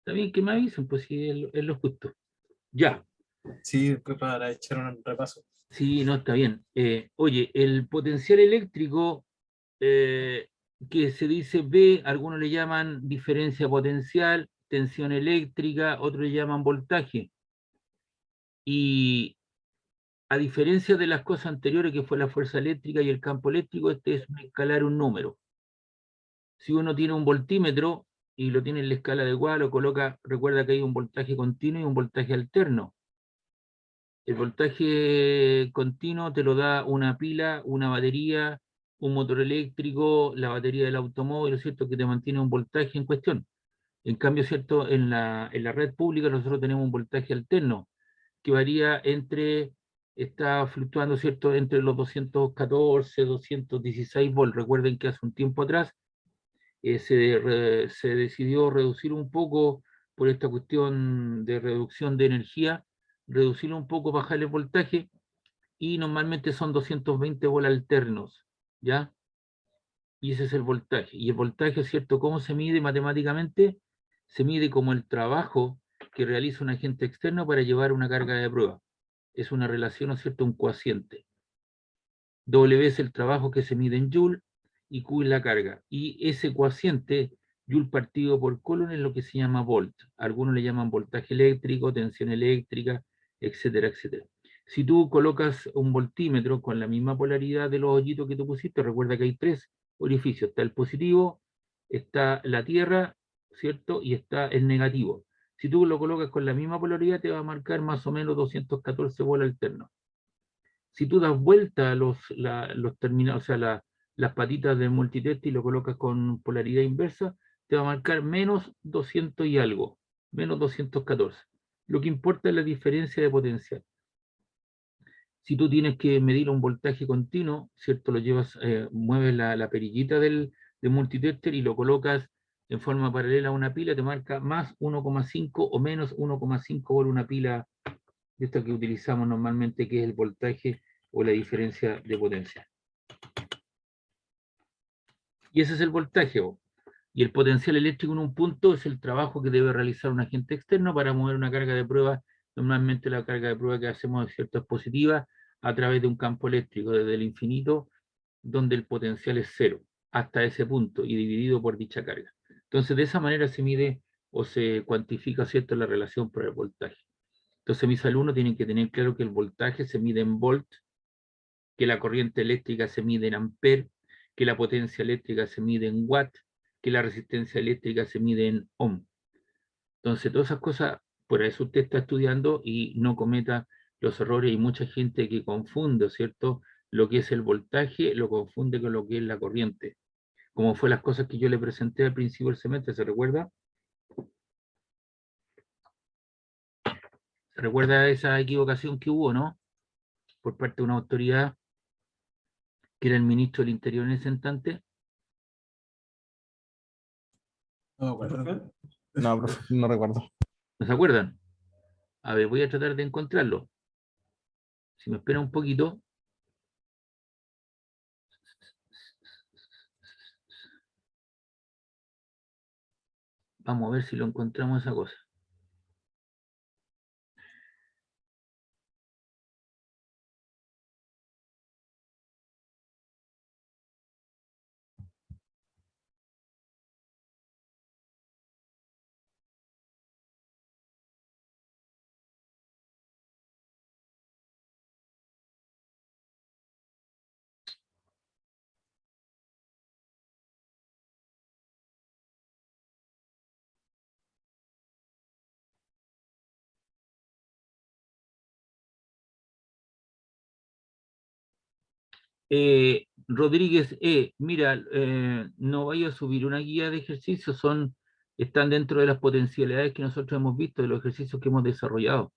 Está bien que me avisen, pues si es lo justo. Ya, Sí, para echar un repaso. sí, no, está bien. Oye, el potencial eléctrico eh, que se dice B, algunos le llaman diferencia potencial, tensión eléctrica, otros le llaman voltaje. Y a diferencia de las cosas anteriores, que fue la fuerza eléctrica y el campo eléctrico, este es escalar un número. Si uno tiene un voltímetro y lo tiene en la escala adecuada, lo coloca, recuerda que hay un voltaje continuo y un voltaje alterno. El voltaje continuo te lo da una pila, una batería, un motor eléctrico, la batería del automóvil, ¿cierto? Que te mantiene un voltaje en cuestión. En cambio, ¿cierto? En la red pública nosotros tenemos un voltaje alterno que varía está fluctuando, ¿cierto? Entre los 214, 216 volts. Recuerden que hace un tiempo atrás se decidió reducir un poco por esta cuestión de reducción de energía, reducir un poco, bajar el voltaje, y normalmente son 220 volts alternos, ¿ya? Y ese es el voltaje. Y el voltaje, ¿cierto? ¿Cómo se mide matemáticamente? Se mide como el trabajo que realiza un agente externo para llevar una carga de prueba. Es una relación, ¿no es cierto? Un cociente. W es el trabajo que se mide en Joule y Q es la carga. Y ese cociente, Joule partido por Coulomb, es lo que se llama volt. Algunos le llaman voltaje eléctrico, tensión eléctrica, etcétera, etcétera. Si tú colocas un voltímetro con la misma polaridad de los hoyitos que tú pusiste, recuerda que hay tres orificios. Está el positivo, está la Tierra, ¿cierto? Y está el negativo. Si tú lo colocas con la misma polaridad, te va a marcar más o menos 214 volts alternos. Si tú das vuelta a los terminales, o sea, las patitas del multitest y lo colocas con polaridad inversa, te va a marcar menos 200 y algo, menos 214. Lo que importa es la diferencia de potencial. Si tú tienes que medir un voltaje continuo, ¿cierto? Lo llevas, mueves la perillita del multitester y lo colocas en forma paralela a una pila, te marca más 1,5 o menos 1,5 por una pila de esta que utilizamos normalmente, que es el voltaje o la diferencia de potencia. Y ese es el voltaje. Y el potencial eléctrico en un punto es el trabajo que debe realizar un agente externo para mover una carga de prueba. Normalmente la carga de prueba que hacemos es cierta, es positiva, a través de un campo eléctrico desde el infinito, donde el potencial es cero, hasta ese punto, y dividido por dicha carga. Entonces, de esa manera se mide o se cuantifica, ¿cierto?, la relación por el voltaje. Entonces, mis alumnos tienen que tener claro que el voltaje se mide en volt, que la corriente eléctrica se mide en amper, que la potencia eléctrica se mide en watt, que la resistencia eléctrica se mide en ohm. Entonces, todas esas cosas, por eso usted está estudiando y no cometa los errores. Hay mucha gente que confunde, ¿cierto? Lo que es el voltaje, lo confunde con lo que es la corriente. Como fue las cosas que yo le presenté al principio del semestre, ¿se recuerda? ¿Se recuerda esa equivocación que hubo, no? Por parte de una autoridad que era el ministro del Interior en ese instante. No, bueno. No, profe, no recuerdo. ¿No se acuerdan? A ver, voy a tratar de encontrarlo. Si me espera un poquito. Vamos a ver si lo encontramos esa cosa. Rodríguez, mira, no vaya a subir una guía de ejercicios, están dentro de las potencialidades que nosotros hemos visto, de los ejercicios que hemos desarrollado.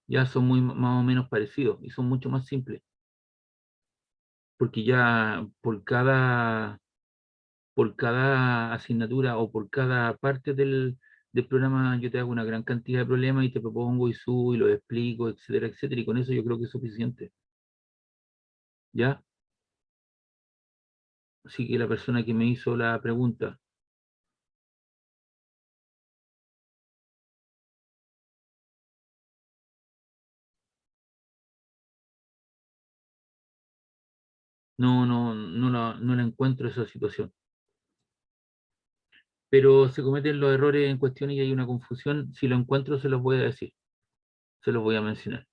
Ya son muy más o menos parecidos y son mucho más simples, porque ya por cada asignatura o por cada parte del programa yo te hago una gran cantidad de problemas y te propongo y subo y lo explico, etcétera, etcétera, y con eso yo creo que es suficiente. ¿Ya? Así que la persona que me hizo la pregunta, no la encuentro esa situación. Pero se cometen los errores en cuestión y hay una confusión. Si lo encuentro, se los voy a decir, se los voy a mencionar.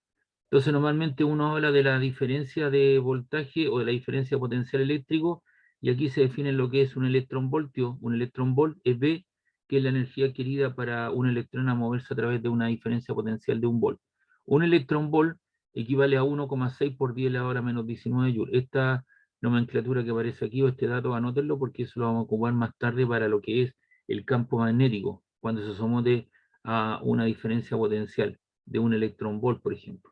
Entonces, normalmente uno habla de la diferencia de voltaje o de la diferencia de potencial eléctrico, y aquí se define lo que es un electronvoltio. Un electronvolt es B, que es la energía adquirida para un electrón a moverse a través de una diferencia potencial de un volt. Un electronvolt equivale a 1,6 por 10 elevado a la menos 19 joules. Esta nomenclatura que aparece aquí, o este dato, anótenlo porque eso lo vamos a ocupar más tarde para lo que es el campo magnético, cuando se somete a una diferencia potencial de un electronvolt, por ejemplo.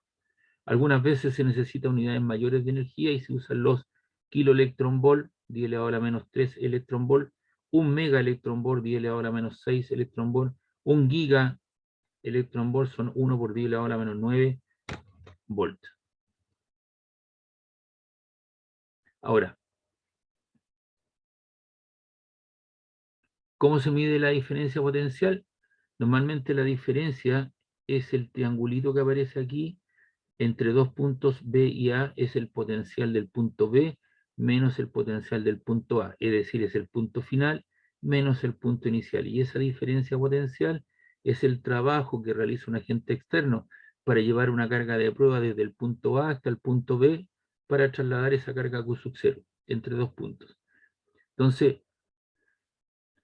Algunas veces se necesitan unidades mayores de energía y se usan los kiloelectronvolt, 10 elevado a la menos 3 electronvolt, un mega electronvolt, 10 elevado a la menos 6 electronvolt, un giga electronvolt son 1 por 10 elevado a la menos 9 volt. Ahora, ¿cómo se mide la diferencia potencial? Normalmente la diferencia es el triangulito que aparece aquí, entre dos puntos B y A es el potencial del punto B menos el potencial del punto A, es decir, es el punto final menos el punto inicial. Y esa diferencia potencial es el trabajo que realiza un agente externo para llevar una carga de prueba desde el punto A hasta el punto B para trasladar esa carga Q sub 0 entre dos puntos. Entonces,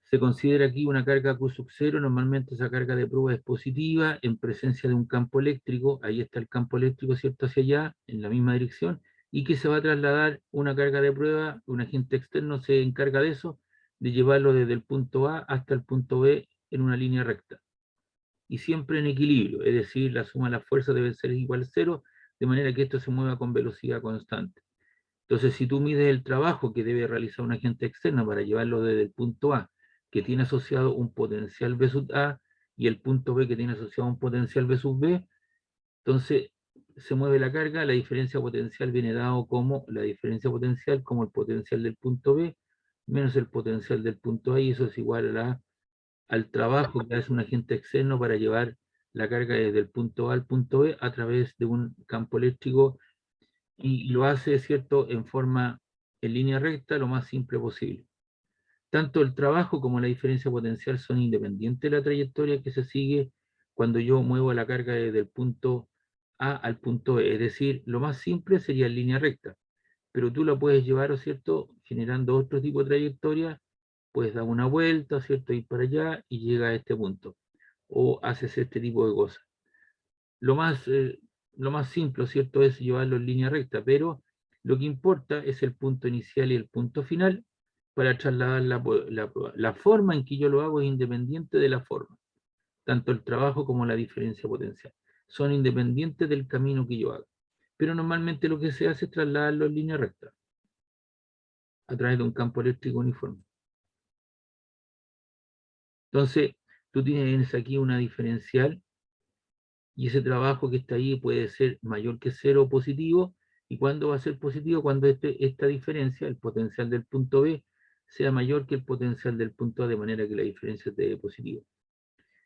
se considera aquí una carga Q sub 0, normalmente esa carga de prueba es positiva en presencia de un campo eléctrico, ahí está el campo eléctrico, ¿cierto?, hacia allá, en la misma dirección, y que se va a trasladar una carga de prueba, un agente externo se encarga de eso, de llevarlo desde el punto A hasta el punto B en una línea recta, y siempre en equilibrio, es decir, la suma de las fuerzas debe ser igual a 0, de manera que esto se mueva con velocidad constante. Entonces, si tú mides el trabajo que debe realizar un agente externo para llevarlo desde el punto A, que tiene asociado un potencial V sub A, y el punto B que tiene asociado un potencial V sub B, entonces se mueve la carga, la diferencia potencial viene dado como la diferencia potencial como el potencial del punto B menos el potencial del punto A, y eso es igual al trabajo que hace un agente externo para llevar la carga desde el punto A al punto B a través de un campo eléctrico, y lo hace, ¿cierto?, en línea recta, lo más simple posible. Tanto el trabajo como la diferencia potencial son independientes de la trayectoria que se sigue cuando yo muevo la carga desde el punto A al punto B. Es decir, lo más simple sería en línea recta, pero tú la puedes llevar, ¿cierto?, generando otro tipo de trayectoria, puedes dar una vuelta, ¿cierto?, ir para allá y llega a este punto, o haces este tipo de cosas. Lo más simple, ¿cierto?, es llevarlo en línea recta, pero lo que importa es el punto inicial y el punto final para trasladar la prueba. La forma en que yo lo hago es independiente de la forma, tanto el trabajo como la diferencia potencial. Son independientes del camino que yo hago. Pero normalmente lo que se hace es trasladarlo en línea recta, a través de un campo eléctrico uniforme. Entonces, tú tienes aquí una diferencial, y ese trabajo que está ahí puede ser mayor que 0 positivo. ¿Y cuándo va a ser positivo? Cuando esta diferencia, el potencial del punto B, sea mayor que el potencial del punto A, de manera que la diferencia esté positiva.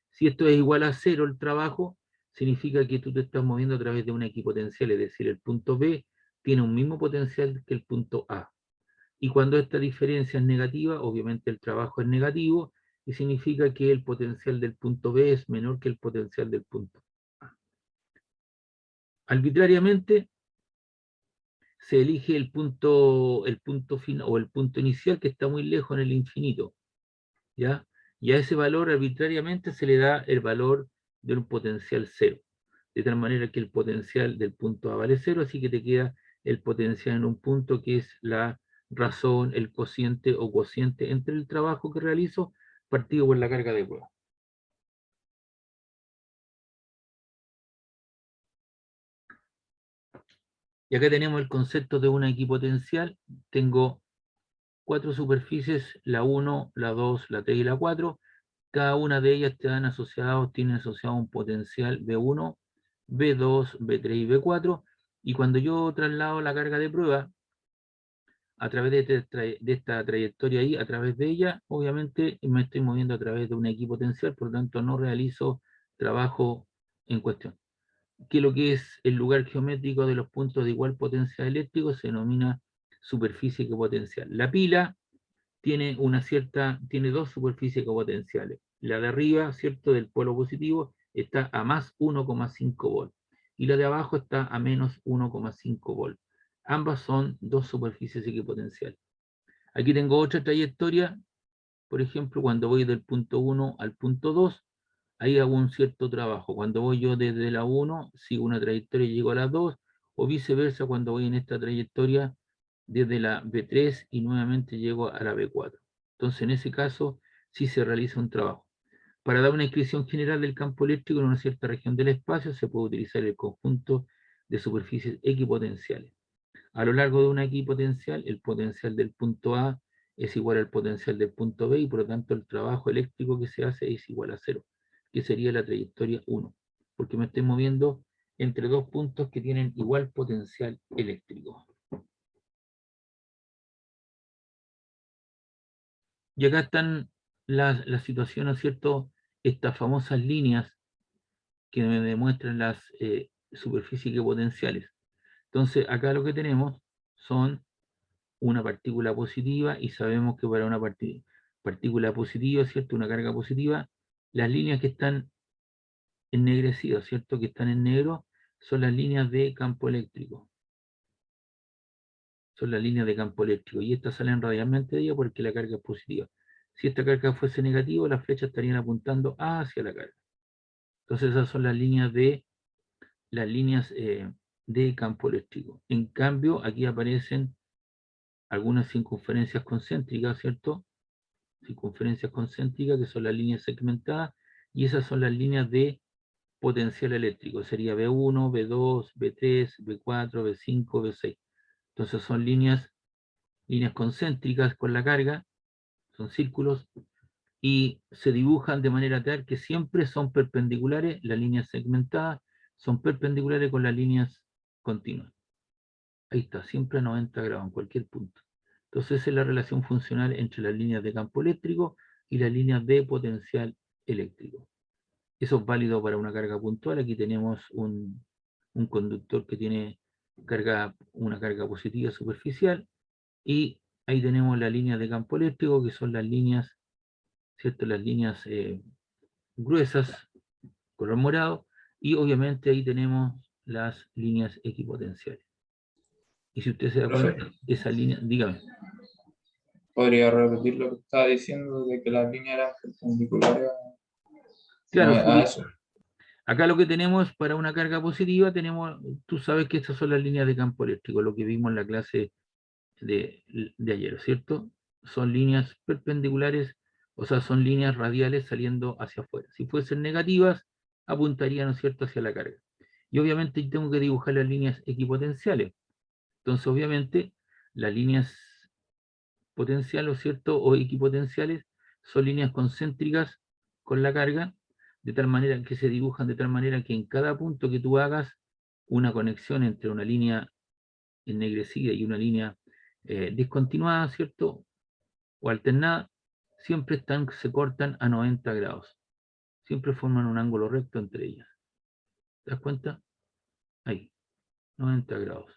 Si esto es igual a 0 el trabajo, significa que tú te estás moviendo a través de una equipotencial, es decir, el punto B tiene un mismo potencial que el punto A. Y cuando esta diferencia es negativa, obviamente el trabajo es negativo, y significa que el potencial del punto B es menor que el potencial del punto A. Arbitrariamente se elige el punto final o el punto inicial que está muy lejos en el infinito, ¿ya? Y a ese valor arbitrariamente se le da el valor de un potencial 0, de tal manera que el potencial del punto A vale 0, así que te queda el potencial en un punto que es la razón, el cociente o cociente entre el trabajo que realizo partido por la carga de prueba. Y acá tenemos el concepto de una equipotencial. Tengo 4 superficies, la 1, la 2, la 3 y la 4. Cada una de ellas tienen asociado un potencial B1, B2, B3 y B4. Y cuando yo traslado la carga de prueba a través de esta trayectoria ahí, a través de ella, obviamente me estoy moviendo a través de una equipotencial, por lo tanto no realizo trabajo en cuestión. Que lo que es el lugar geométrico de los puntos de igual potencial eléctrico se denomina superficie equipotencial. La pila tiene tiene dos superficies equipotenciales. La de arriba, ¿cierto? Del polo positivo está a más 1,5 volt y la de abajo está a menos 1,5 volt. Ambas son dos superficies equipotenciales. Aquí tengo otra trayectoria, por ejemplo, cuando voy del punto 1 al punto 2, ahí hago un cierto trabajo. Cuando voy yo desde la 1, sigo una trayectoria y llego a la 2, o viceversa, cuando voy en esta trayectoria desde la B3 y nuevamente llego a la B4. Entonces, en ese caso, sí se realiza un trabajo. Para dar una descripción general del campo eléctrico en una cierta región del espacio, se puede utilizar el conjunto de superficies equipotenciales. A lo largo de una equipotencial, el potencial del punto A es igual al potencial del punto B y por lo tanto el trabajo eléctrico que se hace es igual a 0, que sería la trayectoria 1, porque me estoy moviendo entre dos puntos que tienen igual potencial eléctrico. Y acá están las situaciones, ¿cierto? Estas famosas líneas que me demuestran las superficies equipotenciales. Entonces, acá lo que tenemos son una partícula positiva y sabemos que para una partícula positiva, ¿cierto? Una carga positiva, las líneas que están ennegrecidas, ¿cierto? Que están en negro, son las líneas de campo eléctrico. Son las líneas de campo eléctrico y estas salen radialmente de ella porque la carga es positiva. Si esta carga fuese negativa, las flechas estarían apuntando hacia la carga. Entonces esas son las líneas de campo eléctrico. En cambio, aquí aparecen algunas circunferencias concéntricas, ¿cierto? Circunferencias concéntricas, que son las líneas segmentadas, y esas son las líneas de potencial eléctrico. Sería B1, B2, B3, B4, B5, B6. Entonces son líneas concéntricas con la carga, son círculos, y se dibujan de manera tal que siempre son perpendiculares, las líneas segmentadas son perpendiculares con las líneas continuas. Ahí está, siempre a 90 grados en cualquier punto. Entonces esa es la relación funcional entre las líneas de campo eléctrico y las líneas de potencial eléctrico. Eso es válido para una carga puntual. Aquí tenemos un conductor que tiene una carga positiva superficial y ahí tenemos las líneas de campo eléctrico, que son las líneas, ¿cierto? Las líneas gruesas, color morado, y obviamente ahí tenemos las líneas equipotenciales. Y si usted se da Profe, cuenta, esa línea, dígame. ¿podría repetir lo que estaba diciendo de que las líneas eran perpendiculares Claro, a eso? acá lo que tenemos para una carga positiva, tú sabes que estas son las líneas de campo eléctrico, lo que vimos en la clase de ayer, ¿cierto? Son líneas perpendiculares, o sea, son líneas radiales saliendo hacia afuera. Si fuesen negativas, apuntarían, ¿no es cierto?, hacia la carga. Y obviamente tengo que dibujar las líneas equipotenciales. Entonces, obviamente, las líneas potenciales, ¿cierto?, o equipotenciales, son líneas concéntricas con la carga, de tal manera que se dibujan de tal manera que en cada punto que tú hagas una conexión entre una línea ennegrecida y una línea discontinuada, ¿cierto?, o alternada, siempre se cortan a 90 grados. Siempre forman un ángulo recto entre ellas. ¿Te das cuenta? Ahí, 90 grados.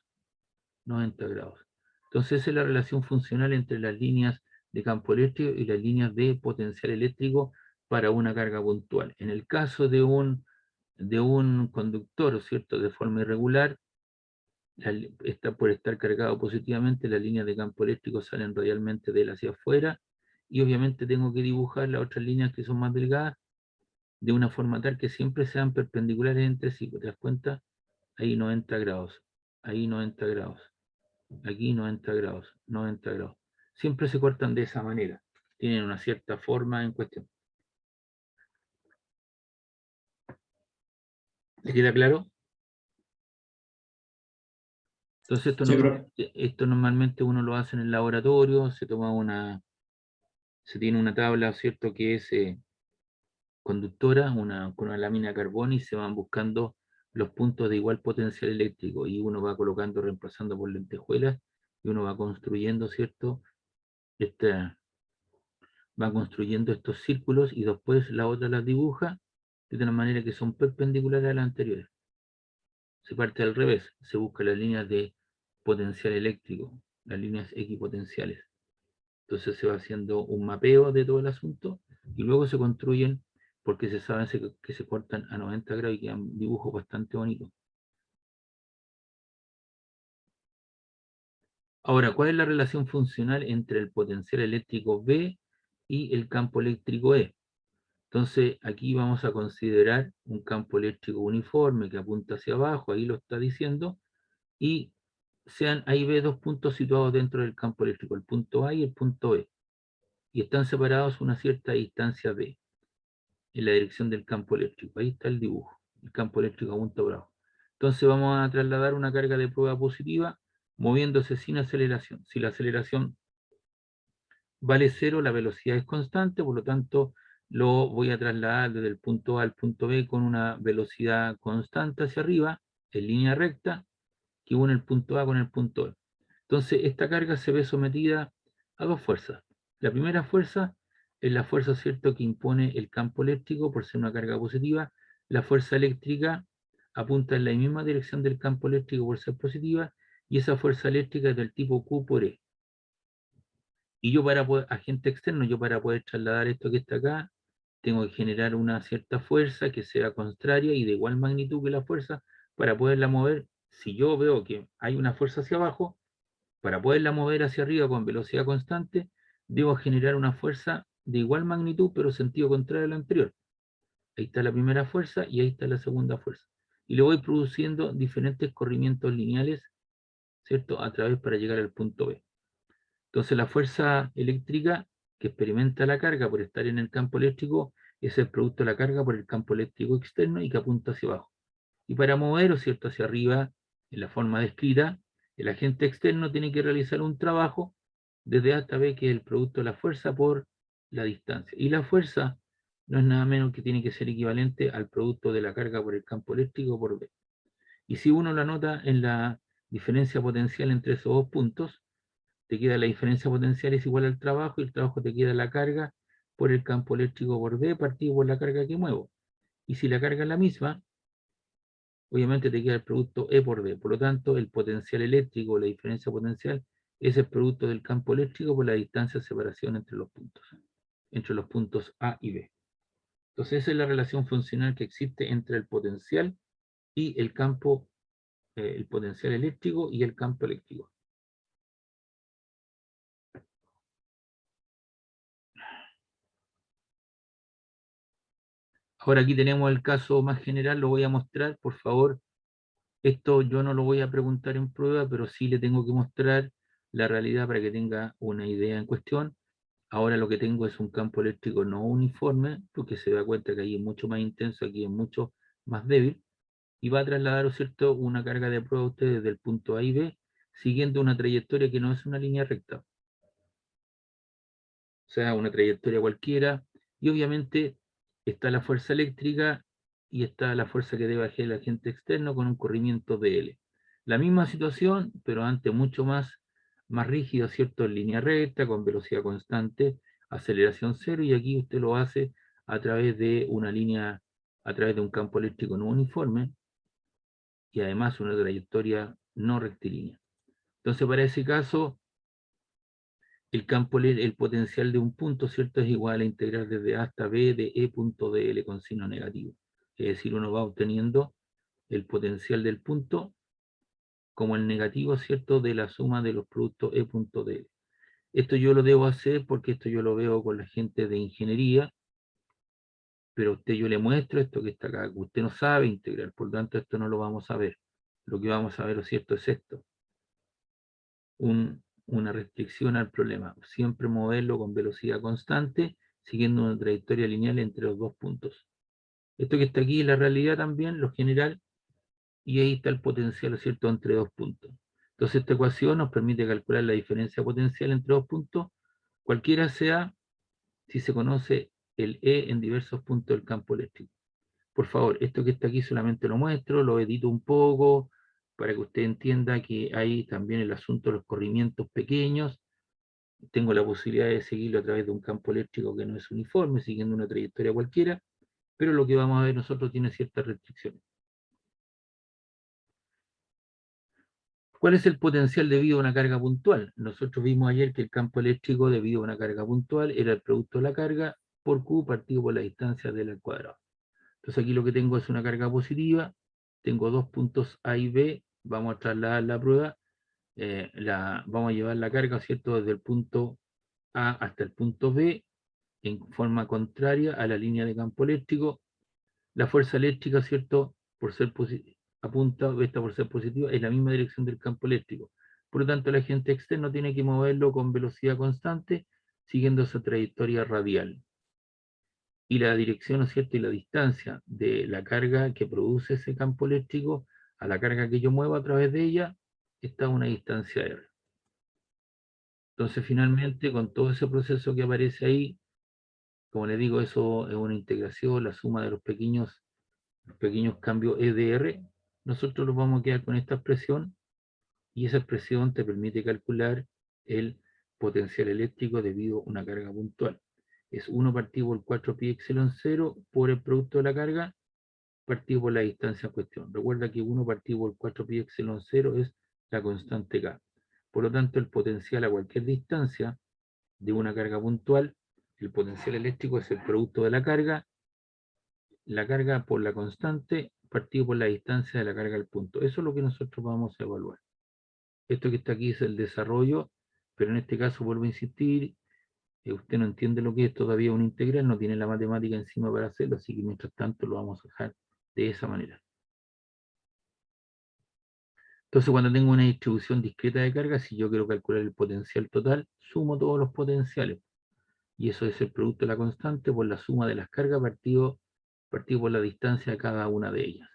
90 grados. Entonces esa es la relación funcional entre las líneas de campo eléctrico y las líneas de potencial eléctrico para una carga puntual. En el caso de un conductor, ¿cierto?, de forma irregular, por estar cargado positivamente, las líneas de campo eléctrico salen radialmente de él hacia afuera, y obviamente tengo que dibujar las otras líneas que son más delgadas de una forma tal que siempre sean perpendiculares entre sí. ¿Te das cuenta? Ahí 90 grados, ahí 90 grados, aquí 90 grados, 90 grados. Siempre se cortan de esa manera. Tienen una cierta forma en cuestión. ¿Le queda claro? Entonces Sí, profe. esto normalmente uno lo hace en el laboratorio, se tiene una tabla, ¿cierto?, que es conductora, con una lámina de carbón, y se van buscando los puntos de igual potencial eléctrico, y uno va colocando, reemplazando por lentejuelas, y uno va construyendo, ¿cierto?, va construyendo estos círculos, y después la otra las dibuja de tal manera que son perpendiculares a las anteriores. Se parte al revés, se busca las líneas de potencial eléctrico, las líneas equipotenciales. Entonces se va haciendo un mapeo de todo el asunto y luego se construyen, porque se sabe que se cortan a 90 grados y quedan dibujos bastante bonitos. Ahora, ¿cuál es la relación funcional entre el potencial eléctrico B y el campo eléctrico E? Entonces, aquí vamos a considerar un campo eléctrico uniforme que apunta hacia abajo, ahí lo está diciendo, y sean A y B dos puntos situados dentro del campo eléctrico, el punto A y el punto E, y están separados una cierta distancia B, en la dirección del campo eléctrico. Ahí está el dibujo, el campo eléctrico apunta por abajo. Entonces vamos a trasladar una carga de prueba positiva, moviéndose sin aceleración. Si la aceleración vale 0, la velocidad es constante, por lo tanto lo voy a trasladar desde el punto A al punto B con una velocidad constante hacia arriba, en línea recta, que une el punto A con el punto B. Entonces esta carga se ve sometida a dos fuerzas. La primera fuerza es la fuerza, ¿cierto?, que impone el campo eléctrico por ser una carga positiva. La fuerza eléctrica apunta en la misma dirección del campo eléctrico por ser positiva, y esa fuerza eléctrica es del tipo Q por E. Y yo para poder, agente externo, yo para poder trasladar esto que está acá, tengo que generar una cierta fuerza que sea contraria y de igual magnitud que la fuerza para poderla mover. Si yo veo que hay una fuerza hacia abajo, para poderla mover hacia arriba con velocidad constante, debo generar una fuerza de igual magnitud, pero sentido contrario a la anterior. Ahí está la primera fuerza y ahí está la segunda fuerza. Y le voy produciendo diferentes corrimientos lineales, ¿cierto?, a través para llegar al punto B. Entonces la fuerza eléctrica que experimenta la carga por estar en el campo eléctrico es el producto de la carga por el campo eléctrico externo y que apunta hacia abajo. Y para mover, ¿cierto?, hacia arriba, en la forma descrita, el agente externo tiene que realizar un trabajo desde A hasta B, que es el producto de la fuerza por la distancia. Y la fuerza no es nada menos que tiene que ser equivalente al producto de la carga por el campo eléctrico por B. Y si uno lo anota en la diferencia potencial entre esos dos puntos, te queda la diferencia potencial es igual al trabajo, y el trabajo te queda la carga por el campo eléctrico por B partido por la carga que muevo. Y si la carga es la misma, obviamente te queda el producto E por D. Por lo tanto, el potencial eléctrico, la diferencia potencial, es el producto del campo eléctrico por la distancia de separación entre los puntos A y B. Entonces esa es la relación funcional que existe entre el potencial y el campo, el potencial eléctrico y el campo eléctrico. Ahora aquí tenemos el caso más general, lo voy a mostrar, por favor. Esto yo no lo voy a preguntar en prueba, pero sí le tengo que mostrar la realidad para que tenga una idea en cuestión. Ahora lo que tengo es un campo eléctrico no uniforme, porque se da cuenta que ahí es mucho más intenso, aquí es mucho más débil, y va a trasladar, ¿cierto?, una carga de prueba a ustedes desde el punto A y B, siguiendo una trayectoria que no es una línea recta. O sea, una trayectoria cualquiera, y obviamente está la fuerza eléctrica y está la fuerza que debe ejercer el agente externo con un corrimiento de L. La misma situación, pero antes mucho más rígido, ¿cierto?, en línea recta, con velocidad constante, aceleración cero, y aquí usted lo hace a través de una línea, a través de un campo eléctrico no uniforme, y además una trayectoria no rectilínea. Entonces, para ese caso, el potencial de un punto, ¿cierto?, es igual a integrar desde A hasta B de E punto dl con signo negativo. Es decir, uno va obteniendo el potencial del punto como el negativo, ¿cierto?, de la suma de los productos E punto dl. Esto yo lo debo hacer porque esto yo lo veo con la gente de ingeniería, pero a usted yo le muestro esto que está acá, que usted no sabe integrar, por lo tanto esto no lo vamos a ver. Lo que vamos a ver, lo cierto, es esto. Una restricción al problema. Siempre moverlo con velocidad constante, siguiendo una trayectoria lineal entre los dos puntos. Esto que está aquí es la realidad también, lo general, y ahí está el potencial, ¿cierto?, entre dos puntos. Entonces esta ecuación nos permite calcular la diferencia potencial entre dos puntos, cualquiera sea, si se conoce el E en diversos puntos del campo eléctrico. Por favor, esto que está aquí solamente lo muestro, lo edito un poco, para que usted entienda que hay también el asunto de los corrimientos pequeños. Tengo la posibilidad de seguirlo a través de un campo eléctrico que no es uniforme, siguiendo una trayectoria cualquiera, pero lo que vamos a ver nosotros tiene ciertas restricciones. ¿Cuál es el potencial debido a una carga puntual? Nosotros vimos ayer que el campo eléctrico debido a una carga puntual era el producto de la carga por Q partido por la distancia del al cuadrado. Entonces aquí lo que tengo es una carga positiva, tengo dos puntos A y B, vamos a trasladar la prueba, vamos a llevar la carga, ¿cierto?, desde el punto A hasta el punto B, en forma contraria a la línea de campo eléctrico. La fuerza eléctrica, ¿cierto?, por ser apunta, esta por ser positiva, es la misma dirección del campo eléctrico. Por lo tanto, el agente externo tiene que moverlo con velocidad constante, siguiendo esa trayectoria radial. Y la dirección, ¿no es cierto?, y la distancia de la carga que produce ese campo eléctrico a la carga que yo muevo a través de ella, está a una distancia R. Entonces, finalmente, con todo ese proceso que aparece ahí, como les digo, eso es una integración, la suma de los pequeños cambios EDR, nosotros nos vamos a quedar con esta expresión, y esa expresión te permite calcular el potencial eléctrico debido a una carga puntual. Es 1 partido por 4 pi epsilon 0 por el producto de la carga partido por la distancia en cuestión. Recuerda que 1 partido por 4 pi epsilon 0 es la constante K. Por lo tanto, el potencial a cualquier distancia de una carga puntual, el potencial eléctrico es el producto de la carga por la constante partido por la distancia de la carga al punto. Eso es lo que nosotros vamos a evaluar. Esto que está aquí es el desarrollo, pero en este caso vuelvo a insistir, usted no entiende lo que es todavía un integral, no tiene la matemática encima para hacerlo, así que mientras tanto lo vamos a dejar de esa manera. Entonces, cuando tengo una distribución discreta de carga, si yo quiero calcular el potencial total, sumo todos los potenciales. Y eso es el producto de la constante por la suma de las cargas partido por la distancia de cada una de ellas.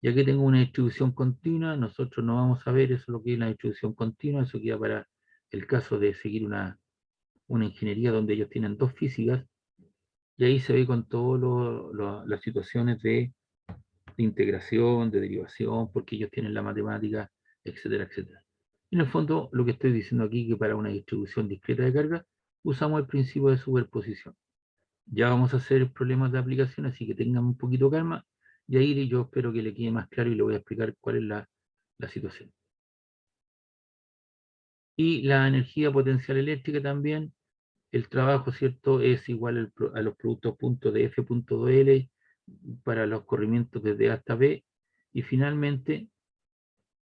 Ya que tengo una distribución continua, nosotros no vamos a ver eso lo que es la distribución continua, eso queda para el caso de seguir una ingeniería donde ellos tienen dos físicas, y ahí se ve con todas las situaciones de integración, de derivación, porque ellos tienen la matemática, etcétera, etcétera. En el fondo, lo que estoy diciendo aquí, que para una distribución discreta de carga, usamos el principio de superposición. Ya vamos a hacer problemas de aplicación, así que tengan un poquito de calma, y ahí yo espero que le quede más claro y le voy a explicar cuál es la situación. Y la energía potencial eléctrica también, el trabajo, ¿cierto?, es igual a los productos puntos de F.2L para los corrimientos desde A hasta B, y finalmente,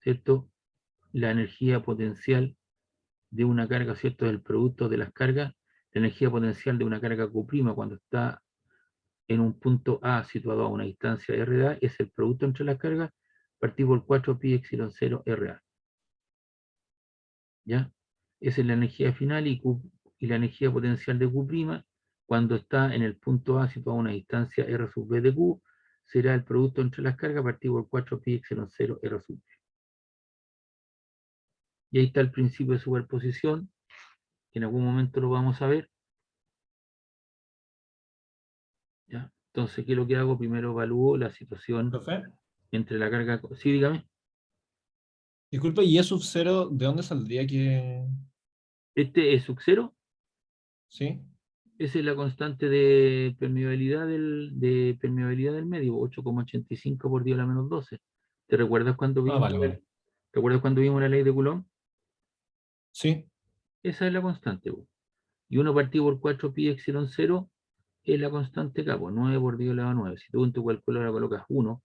¿cierto?, la energía potencial de una carga, ¿cierto?, es el producto de las cargas, la energía potencial de una carga Q' cuando está en un punto A situado a una distancia RA es el producto entre las cargas partido por 4 pi epsilon 0 RA. ¿Ya? Esa es la energía final y la energía potencial de Q' cuando está en el punto A situado a una distancia R sub B de Q, será el producto entre las cargas partido por 4 pi epsilon 0 R sub B. Y ahí está el principio de superposición, que en algún momento lo vamos a ver. ¿Ya? Entonces, ¿qué es lo que hago? Primero evalúo la situación Profe, entre la carga... Sí, dígame. disculpe, ¿y E sub 0 de dónde saldría que...? Este es sub 0. ¿Sí? Esa es la constante de permeabilidad del medio, 8,85 por 10 a la menos 12. ¿Te recuerdas cuando Ah, vimos, vale, vale. la ley de Coulomb? Sí. Esa es la constante. Y 1 partido por 4 pi epsilon 0 es la constante K, 9 por 10 elevado a 9. Si tú en tu calculadora colocas 1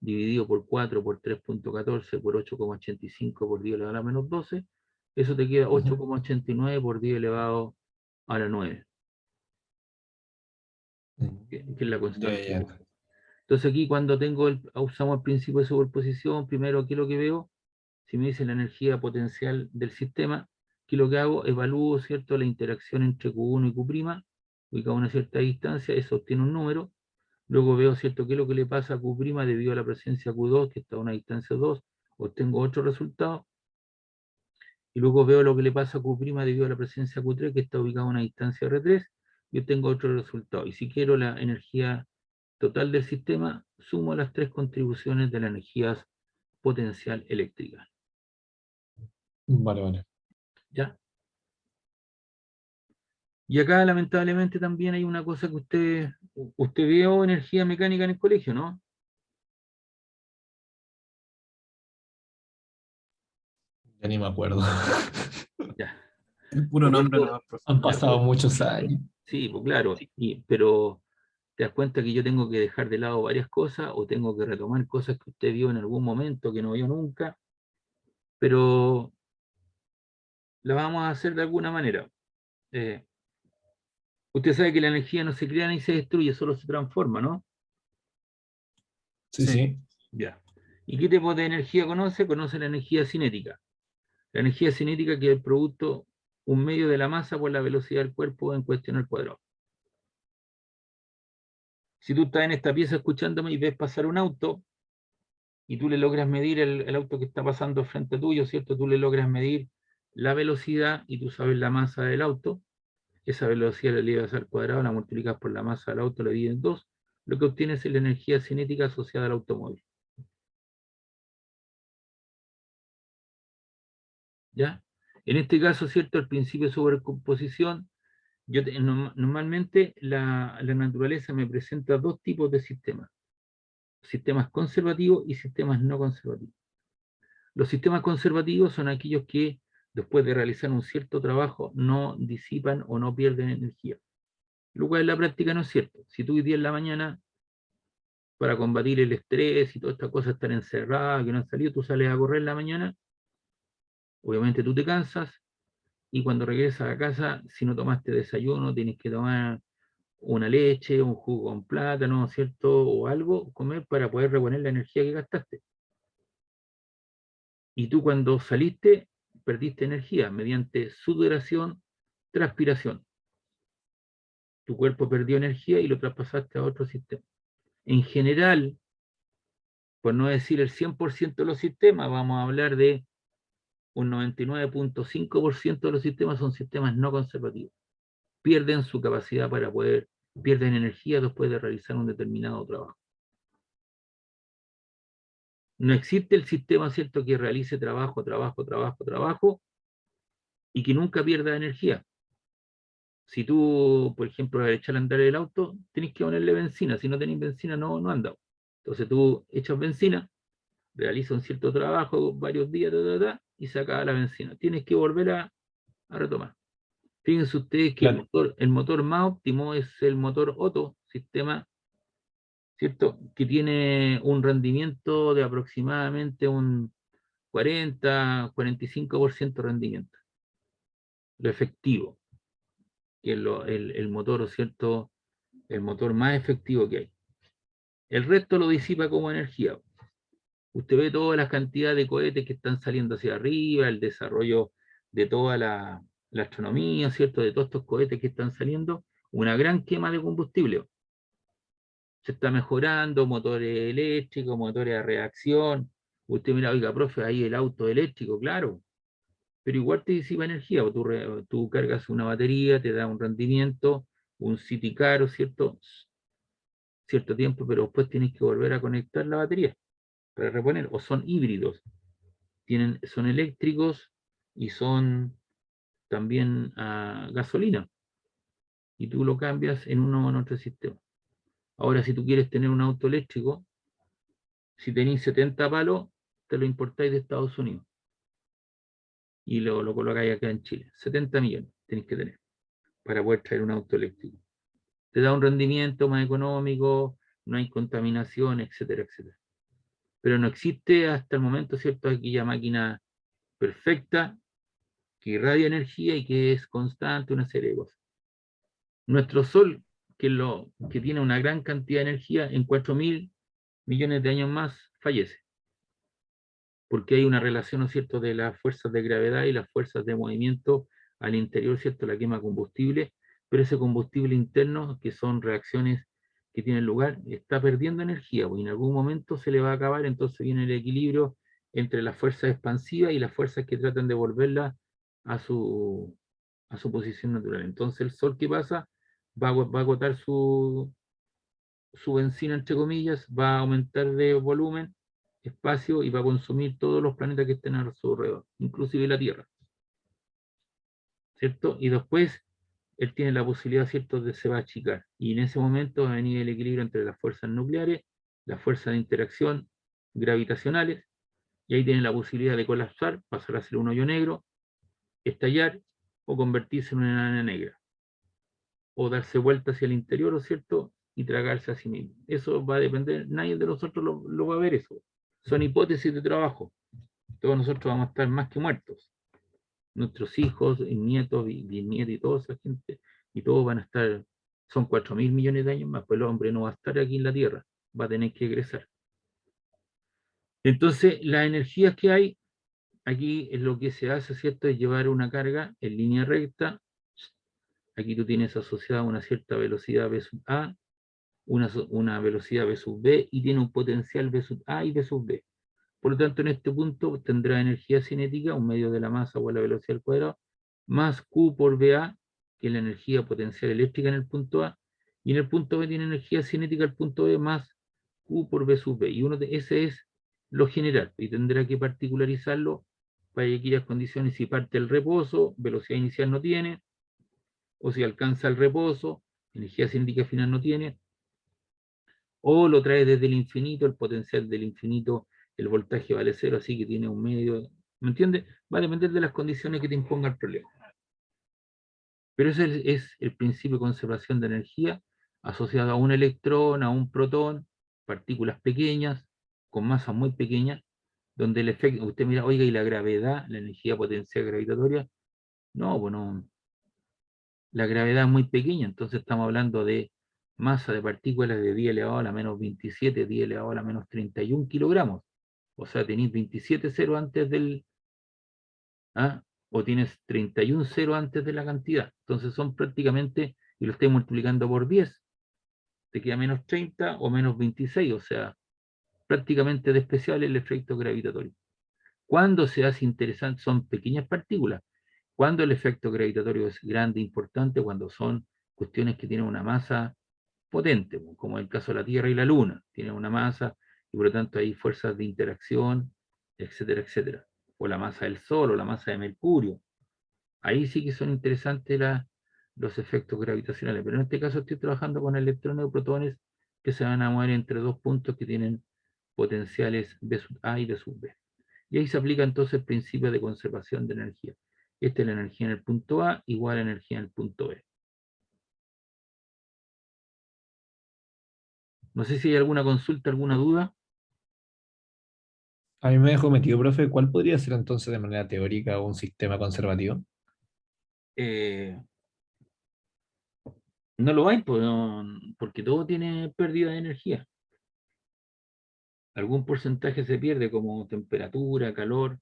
dividido por 4 por 3,14 por 8,85 por 10 elevado a la menos 12, eso te queda 8,89 por 10 elevado a la 9, que es la Ya, constante. ya, ya. Entonces aquí cuando usamos el principio de superposición, primero, ¿qué es lo que veo? Si me dice la energía potencial del sistema, ¿qué es lo que hago? Evalúo, ¿cierto?, la interacción entre Q1 y Q', ubicado a una cierta distancia, eso obtiene un número. Luego veo, ¿cierto?, qué es lo que le pasa a Q' debido a la presencia Q2, que está a una distancia 2, obtengo otro resultado. Y luego veo lo que le pasa a Q' debido a la presencia Q3, que está ubicado a una distancia R3, y obtengo otro resultado. Y si quiero la energía total del sistema, sumo las tres contribuciones de la energía potencial eléctrica. Vale, vale. ¿Ya? Y acá lamentablemente también hay una cosa que usted vio energía mecánica en el colegio, ¿no? Ya ni me acuerdo. Ya. El puro Por nombre eso, no, profe. Han pasado muchos años. sí, pues claro, pero te das cuenta que yo tengo que dejar de lado varias cosas o tengo que retomar cosas que usted vio en algún momento que no vio nunca, pero la vamos a hacer de alguna manera. Eh, Usted sabe que la energía no se crea ni se destruye, solo se transforma, ¿no? Sí, Sí. sí. Ya. ¿Y qué tipo de energía conoce? Conoce la energía cinética. La energía cinética, que es el producto, un medio de la masa por la velocidad del cuerpo en cuestión al cuadrado. Si tú estás en esta pieza escuchándome y ves pasar un auto, y tú le logras medir el auto que está pasando frente a tuyo, ¿cierto? Tú le logras medir la velocidad y tú sabes la masa del auto. Esa velocidad la elevas al cuadrado, la multiplicas por la masa del auto, la divides en 2, lo que obtienes es la energía cinética asociada al automóvil. ¿Ya? En este caso, ¿cierto? El principio de sobrecomposición, normalmente la naturaleza me presenta dos tipos de sistemas: sistemas conservativos y sistemas no conservativos. Los sistemas conservativos son aquellos que, después de realizar un cierto trabajo, no disipan o no pierden energía. Lo cual en la práctica no es cierto. Si tú hoy día en la mañana, para combatir el estrés y todas estas cosas, estar encerrada, que no han salido, tú sales a correr en la mañana, obviamente tú te cansas, y cuando regresas a casa, si no tomaste desayuno, tienes que tomar una leche, un jugo con plátano, ¿cierto? O algo, comer para poder reponer la energía que gastaste. Y tú cuando saliste, perdiste energía mediante sudoración, transpiración. Tu cuerpo perdió energía y lo traspasaste a otro sistema. En general, por no decir el 100% de los sistemas, vamos a hablar de un 99.5% de los sistemas son sistemas no conservativos. Pierden su capacidad para poder, pierden energía después de realizar un determinado trabajo. No existe el sistema, ¿cierto?, que realice trabajo y que nunca pierda energía. Si tú, por ejemplo, al echar a andar el auto, tenés que ponerle benzina. Si no tenés benzina, no anda. Entonces tú echas benzina, realizas un cierto trabajo, varios días, y se acaba la benzina. Tienes que volver a retomar. Fíjense ustedes que Claro. el motor más óptimo es el motor Otto, sistema, ¿cierto?, que tiene un rendimiento de aproximadamente un 40-45% de rendimiento. Lo efectivo, que es el motor, ¿cierto?, el motor más efectivo que hay. El resto lo disipa como energía. Usted ve todas las cantidades de cohetes que están saliendo hacia arriba, el desarrollo de toda la astronomía, ¿cierto? De todos estos cohetes que están saliendo, una gran quema de combustible. Se está mejorando, motores eléctricos, motores a reacción. Usted mira, oiga, profe, ahí el auto eléctrico, claro, pero igual te disipa energía. Tú cargas una batería, te da un rendimiento, un City caro, ¿cierto? Cierto tiempo, pero después tienes que volver a conectar la batería para reponer, o son híbridos, son eléctricos y son también a gasolina, y tú lo cambias en uno o en otro sistema. Ahora, si tú quieres tener un auto eléctrico, si tenéis 70 palos, te lo importáis de Estados Unidos y lo colocáis acá en Chile. 70 millones tenéis que tener para poder traer un auto eléctrico. Te da un rendimiento más económico, no hay contaminación, etcétera, etcétera. Pero no existe hasta el momento, ¿cierto?, aquella máquina perfecta que irradia energía y que es constante, una serie de cosas. Nuestro Sol, que tiene una gran cantidad de energía, en 4.000 millones de años más fallece, porque hay una relación, ¿no es cierto?, de las fuerzas de gravedad y las fuerzas de movimiento al interior, ¿cierto?, la quema de combustible, pero ese combustible interno, que son reacciones que tienen lugar, está perdiendo energía, pues en algún momento se le va a acabar. Entonces viene el equilibrio entre las fuerzas expansivas y las fuerzas que tratan de volverla a su posición natural. Entonces el Sol, ¿qué pasa? Va a agotar su benzina, entre comillas, va a aumentar de volumen, espacio, y va a consumir todos los planetas que estén a su alrededor, inclusive la Tierra, ¿cierto? Y después él tiene la posibilidad, ¿cierto?, de se va a achicar, y en ese momento va a venir el equilibrio entre las fuerzas nucleares, las fuerzas de interacción gravitacionales, Y ahí tiene la posibilidad de colapsar, pasar a ser un hoyo negro, estallar o convertirse en una enana negra. O darse vuelta hacia el interior, ¿no es cierto? Y tragarse a sí mismo. Eso va a depender, nadie de nosotros lo va a ver eso. Son hipótesis de trabajo. Todos nosotros vamos a estar más que muertos. Nuestros hijos, nietos, bisnietos y toda esa gente, y todos van a estar, son 4.000 millones de años más, pues el hombre no va a estar aquí en la Tierra, va a tener que egresar. Entonces, las energías que hay, aquí es lo que se hace, ¿cierto? Es llevar una carga en línea recta. Aquí tú tienes asociada una cierta velocidad V sub A, una velocidad V sub B, y tiene un potencial V sub A y V sub B. Por lo tanto, en este punto tendrá energía cinética, un medio de la masa o la velocidad al cuadrado, más Q por VA, que es la energía potencial eléctrica en el punto A, y en el punto B tiene energía cinética el punto B más Q por V sub B. Y ese es lo general, y tendrá que particularizarlo para aquellas condiciones si parte el reposo, velocidad inicial no tiene, o si alcanza el reposo, energía cinética final no tiene, o lo trae desde el infinito, el potencial del infinito, el voltaje vale cero, así que tiene un medio, ¿me entiendes? Va a depender de las condiciones que te imponga el problema. Pero ese es el principio de conservación de energía asociado a un electrón, a un protón, partículas pequeñas, con masas muy pequeñas, donde el efecto, usted mira, oiga, y la gravedad, la energía potencial gravitatoria, no, bueno, la gravedad es muy pequeña, entonces estamos hablando de masa de partículas de 10 elevado a la menos 27, 10 elevado a la menos 31 kilogramos. O sea, tenéis 27 ceros antes del... ¿ah? O tienes 31 ceros antes de la cantidad. Entonces son prácticamente, y lo estoy multiplicando por 10, te queda menos 30 o menos 26, o sea, prácticamente despreciable el efecto gravitatorio. Cuando se hace interesante, son pequeñas partículas. Cuando el efecto gravitatorio es grande, importante, cuando son cuestiones que tienen una masa potente, como el caso de la Tierra y la Luna, tienen una masa y por lo tanto hay fuerzas de interacción, etcétera, etcétera. O la masa del Sol o la masa de Mercurio. Ahí sí que son interesantes los efectos gravitacionales, pero en este caso estoy trabajando con electrones o protones que se van a mover entre dos puntos que tienen potenciales B sub A y B sub B. Y ahí se aplica entonces el principio de conservación de energía. Esta es la energía en el punto A igual a energía en el punto B. No sé si hay alguna consulta, alguna duda. A mí me dejó metido, profe, ¿cuál podría ser entonces de manera teórica un sistema conservativo? Eh, no lo hay, pues, porque todo tiene pérdida de energía. Algún porcentaje se pierde, como temperatura, calor.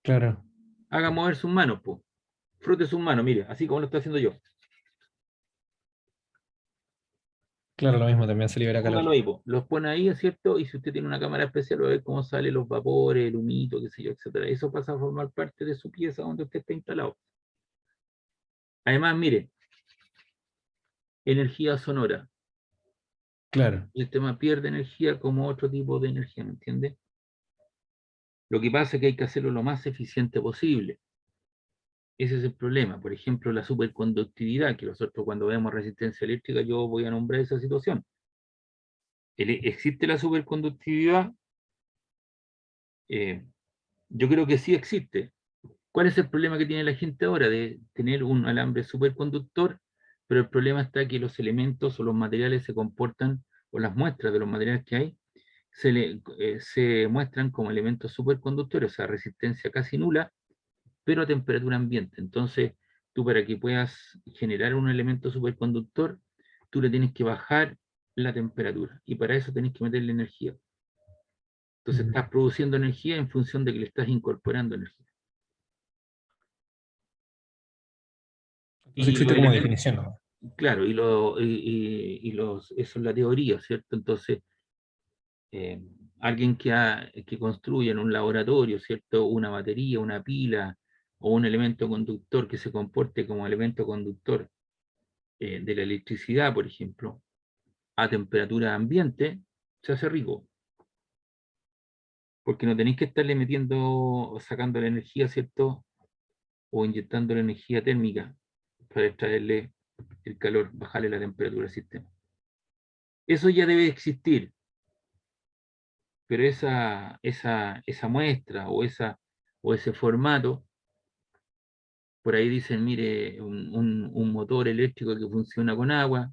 Claro, Haga mover sus manos, pues. Frote sus manos, mire, así como lo estoy haciendo yo. claro, lo mismo, también se libera calor. Póngalo ahí, pues. Los pone ahí, ¿es cierto? Y si usted tiene una cámara especial, va a ver cómo salen los vapores, el humito, qué sé yo, etcétera. Eso pasa a formar parte de su pieza donde usted está instalado. Además, mire, energía sonora. Claro. El sistema pierde energía como otro tipo de energía, ¿me entiende? Lo que pasa es que hay que hacerlo lo más eficiente posible. Ese es el problema. Por ejemplo, la superconductividad, que nosotros cuando vemos resistencia eléctrica, yo voy a nombrar esa situación. ¿Existe la superconductividad? Eh, yo creo que sí existe. ¿Cuál es el problema que tiene la gente ahora de tener un alambre superconductor? Pero el problema está que los elementos o los materiales se comportan, o las muestras de los materiales que hay, se muestran como elementos superconductores, o sea, resistencia casi nula, pero a temperatura ambiente. Entonces, tú para que puedas generar un elemento superconductor, tú le tienes que bajar la temperatura, y para eso tienes que meterle energía. Entonces, Mm. estás produciendo energía en función de que le estás incorporando energía. Entonces Y los existe como elementos, definición, ¿no? claro, eso es la teoría, ¿cierto? Entonces, eh, alguien que construye en un laboratorio, ¿cierto? Una batería, una pila o un elemento conductor que se comporte como elemento conductor de la electricidad, por ejemplo, a temperatura ambiente, se hace rico, porque no tenéis que estarle metiendo o sacando la energía, ¿cierto? O inyectando la energía térmica para extraerle el calor, bajarle la temperatura al sistema. Eso ya debe existir, pero esa muestra o ese formato, por ahí dicen, mire, un motor eléctrico que funciona con agua,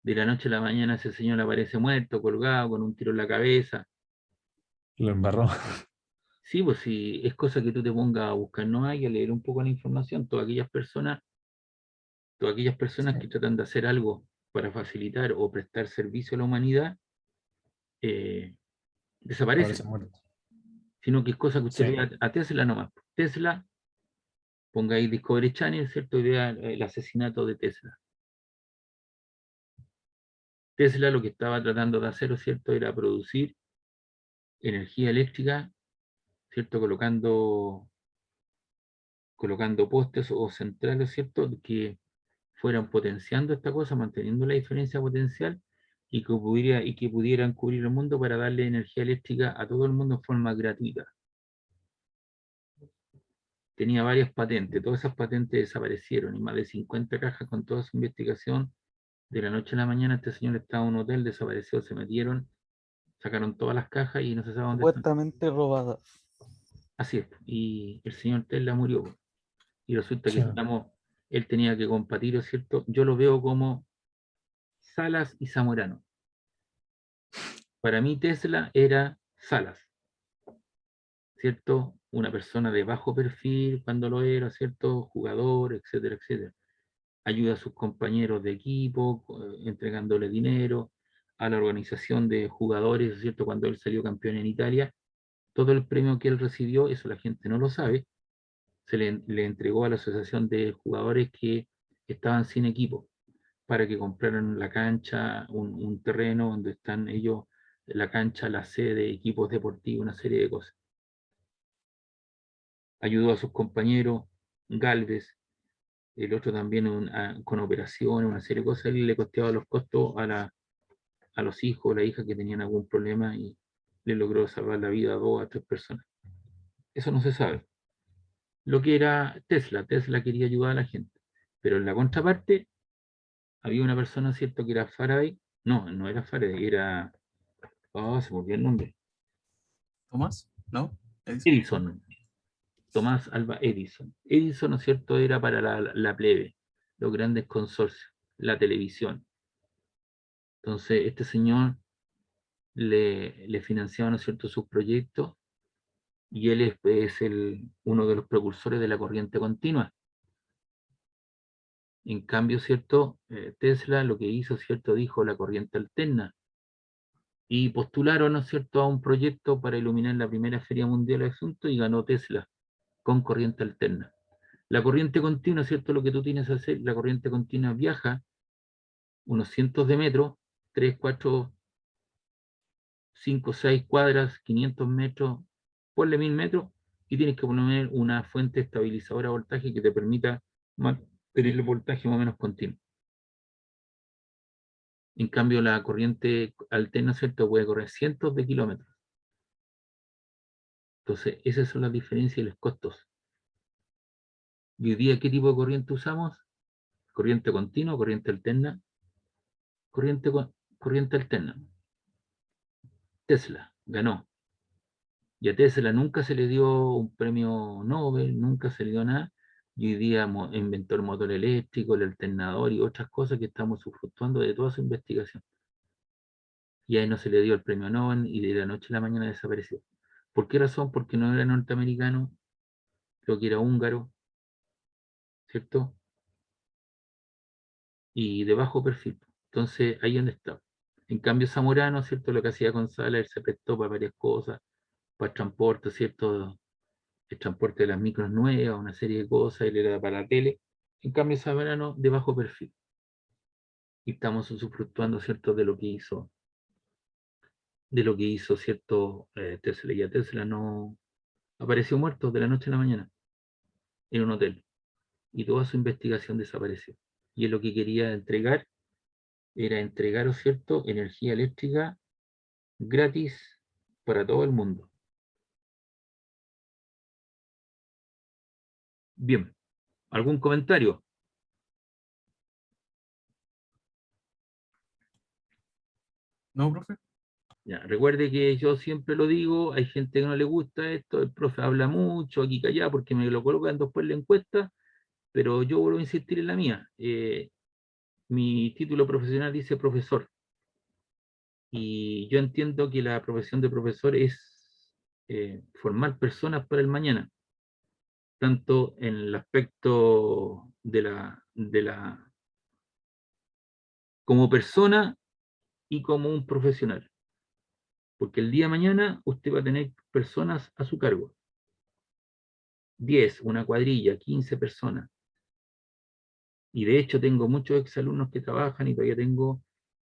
de la noche a la mañana ese señor aparece muerto, colgado, con un tiro en la cabeza. Lo embarró. Sí, pues sí, es cosa que tú te pongas a buscar, no hay que leer un poco la información, todas aquellas personas Sí. que tratan de hacer algo para facilitar o prestar servicio a la humanidad, Aparece desaparecen, muerto. sino que es cosa que usted Sí. vea a Tesla nomás. Tesla, ponga ahí Discovery Channel, ¿cierto? Y vea el asesinato de Tesla. Tesla lo que estaba tratando de hacer, ¿cierto? Era producir energía eléctrica, ¿cierto? Colocando postes o centrales, ¿cierto? Que fueran potenciando esta cosa, manteniendo la diferencia potencial y que pudieran cubrir el mundo para darle energía eléctrica a todo el mundo en forma gratuita. Tenía varias patentes, todas esas patentes desaparecieron y más de 50 cajas con toda su investigación. De la noche a la mañana este señor estaba en un hotel, desapareció, se metieron, sacaron todas las cajas y no se sabe dónde están. Supuestamente robada. Así es, y el señor Tesla murió. Y resulta que Sí. él tenía que compartir, ¿es cierto? Yo lo veo como Salas y Zamorano. Para mí Tesla era Salas, ¿cierto? Una persona de bajo perfil cuando lo era, ¿cierto? Jugador, etcétera, etcétera. Ayuda a sus compañeros de equipo, entregándole dinero a la organización de jugadores, ¿cierto? Cuando él salió campeón en Italia, todo el premio que él recibió, eso la gente no lo sabe, le entregó a la asociación de jugadores que estaban sin equipo, para que compraran la cancha, un terreno donde están ellos, la cancha, la sede, equipos deportivos, una serie de cosas. Ayudó a sus compañeros, Galvez, el otro también con operaciones, una serie de cosas, él le costeaba los costos a los hijos, la hija que tenían algún problema y le logró salvar la vida a 2 a 3 personas. Eso no se sabe. Lo que era Tesla quería ayudar a la gente, pero en la contraparte había una persona, ¿cierto?, que era Faraday, no era Faraday, era, se me olvidó el nombre, ¿Tomás? ¿No? Edison. Edison, Tomás Alva Edison. Edison, ¿no es cierto?, era para la plebe, los grandes consorcios, la televisión. Entonces, este señor le financiaba, ¿no es cierto?, sus proyectos y él es uno de los precursores de la corriente continua. En cambio, ¿cierto? Tesla lo que hizo, ¿cierto? Dijo la corriente alterna y postularon, ¿no es cierto?, a un proyecto para iluminar la primera Feria Mundial de Asuntos y ganó Tesla con corriente alterna. La corriente continua, ¿cierto? Lo que tú tienes que hacer, la corriente continua viaja unos cientos de metros, 3, 4, 5, 6 cuadras, 500 metros, ponle 1000 metros, y tienes que poner una fuente estabilizadora de voltaje que te permita mantener el voltaje más o menos continuo. En cambio, la corriente alterna, ¿cierto?, puede correr cientos de kilómetros. Entonces, esas son las diferencias y los costos. ¿Y hoy día qué tipo de corriente usamos? Corriente continua, corriente alterna, corriente alterna. Tesla ganó. Y a Tesla nunca se le dio un premio Nobel, nunca se le dio nada. Y hoy día inventó el motor eléctrico, el alternador y otras cosas que estamos usufructuando de toda su investigación. Y a él no se le dio el premio Nobel y de la noche a la mañana desapareció. ¿Por qué razón? Porque no era norteamericano, creo que era húngaro, ¿cierto? Y de bajo perfil. Entonces, ahí donde está. En cambio, Zamorano, ¿cierto? Lo que hacía González, él se prestó para varias cosas, para el transporte, ¿cierto? El transporte de las micros nuevas, una serie de cosas, él era para la tele. En cambio, Zamorano, de bajo perfil. Y estamos usufructuando, ¿cierto? De lo que hizo, ¿cierto? Tesla. Y a Tesla no apareció muerto de la noche a la mañana en un hotel. Y toda su investigación desapareció. Y él lo que quería entregar era entregar, ¿cierto?, energía eléctrica gratis para todo el mundo. Bien, ¿algún comentario? ¿No, profe? Ya, recuerde que yo siempre lo digo, hay gente que no le gusta esto, el profe habla mucho, aquí que allá, porque me lo colocan después en la encuesta, pero yo vuelvo a insistir en la mía. Mi título profesional dice profesor, y yo entiendo que la profesión de profesor es formar personas para el mañana, tanto en el aspecto como persona y como un profesional. Porque el día de mañana usted va a tener personas a su cargo. 10, una cuadrilla, 15 personas. Y de hecho tengo muchos exalumnos que trabajan y todavía tengo,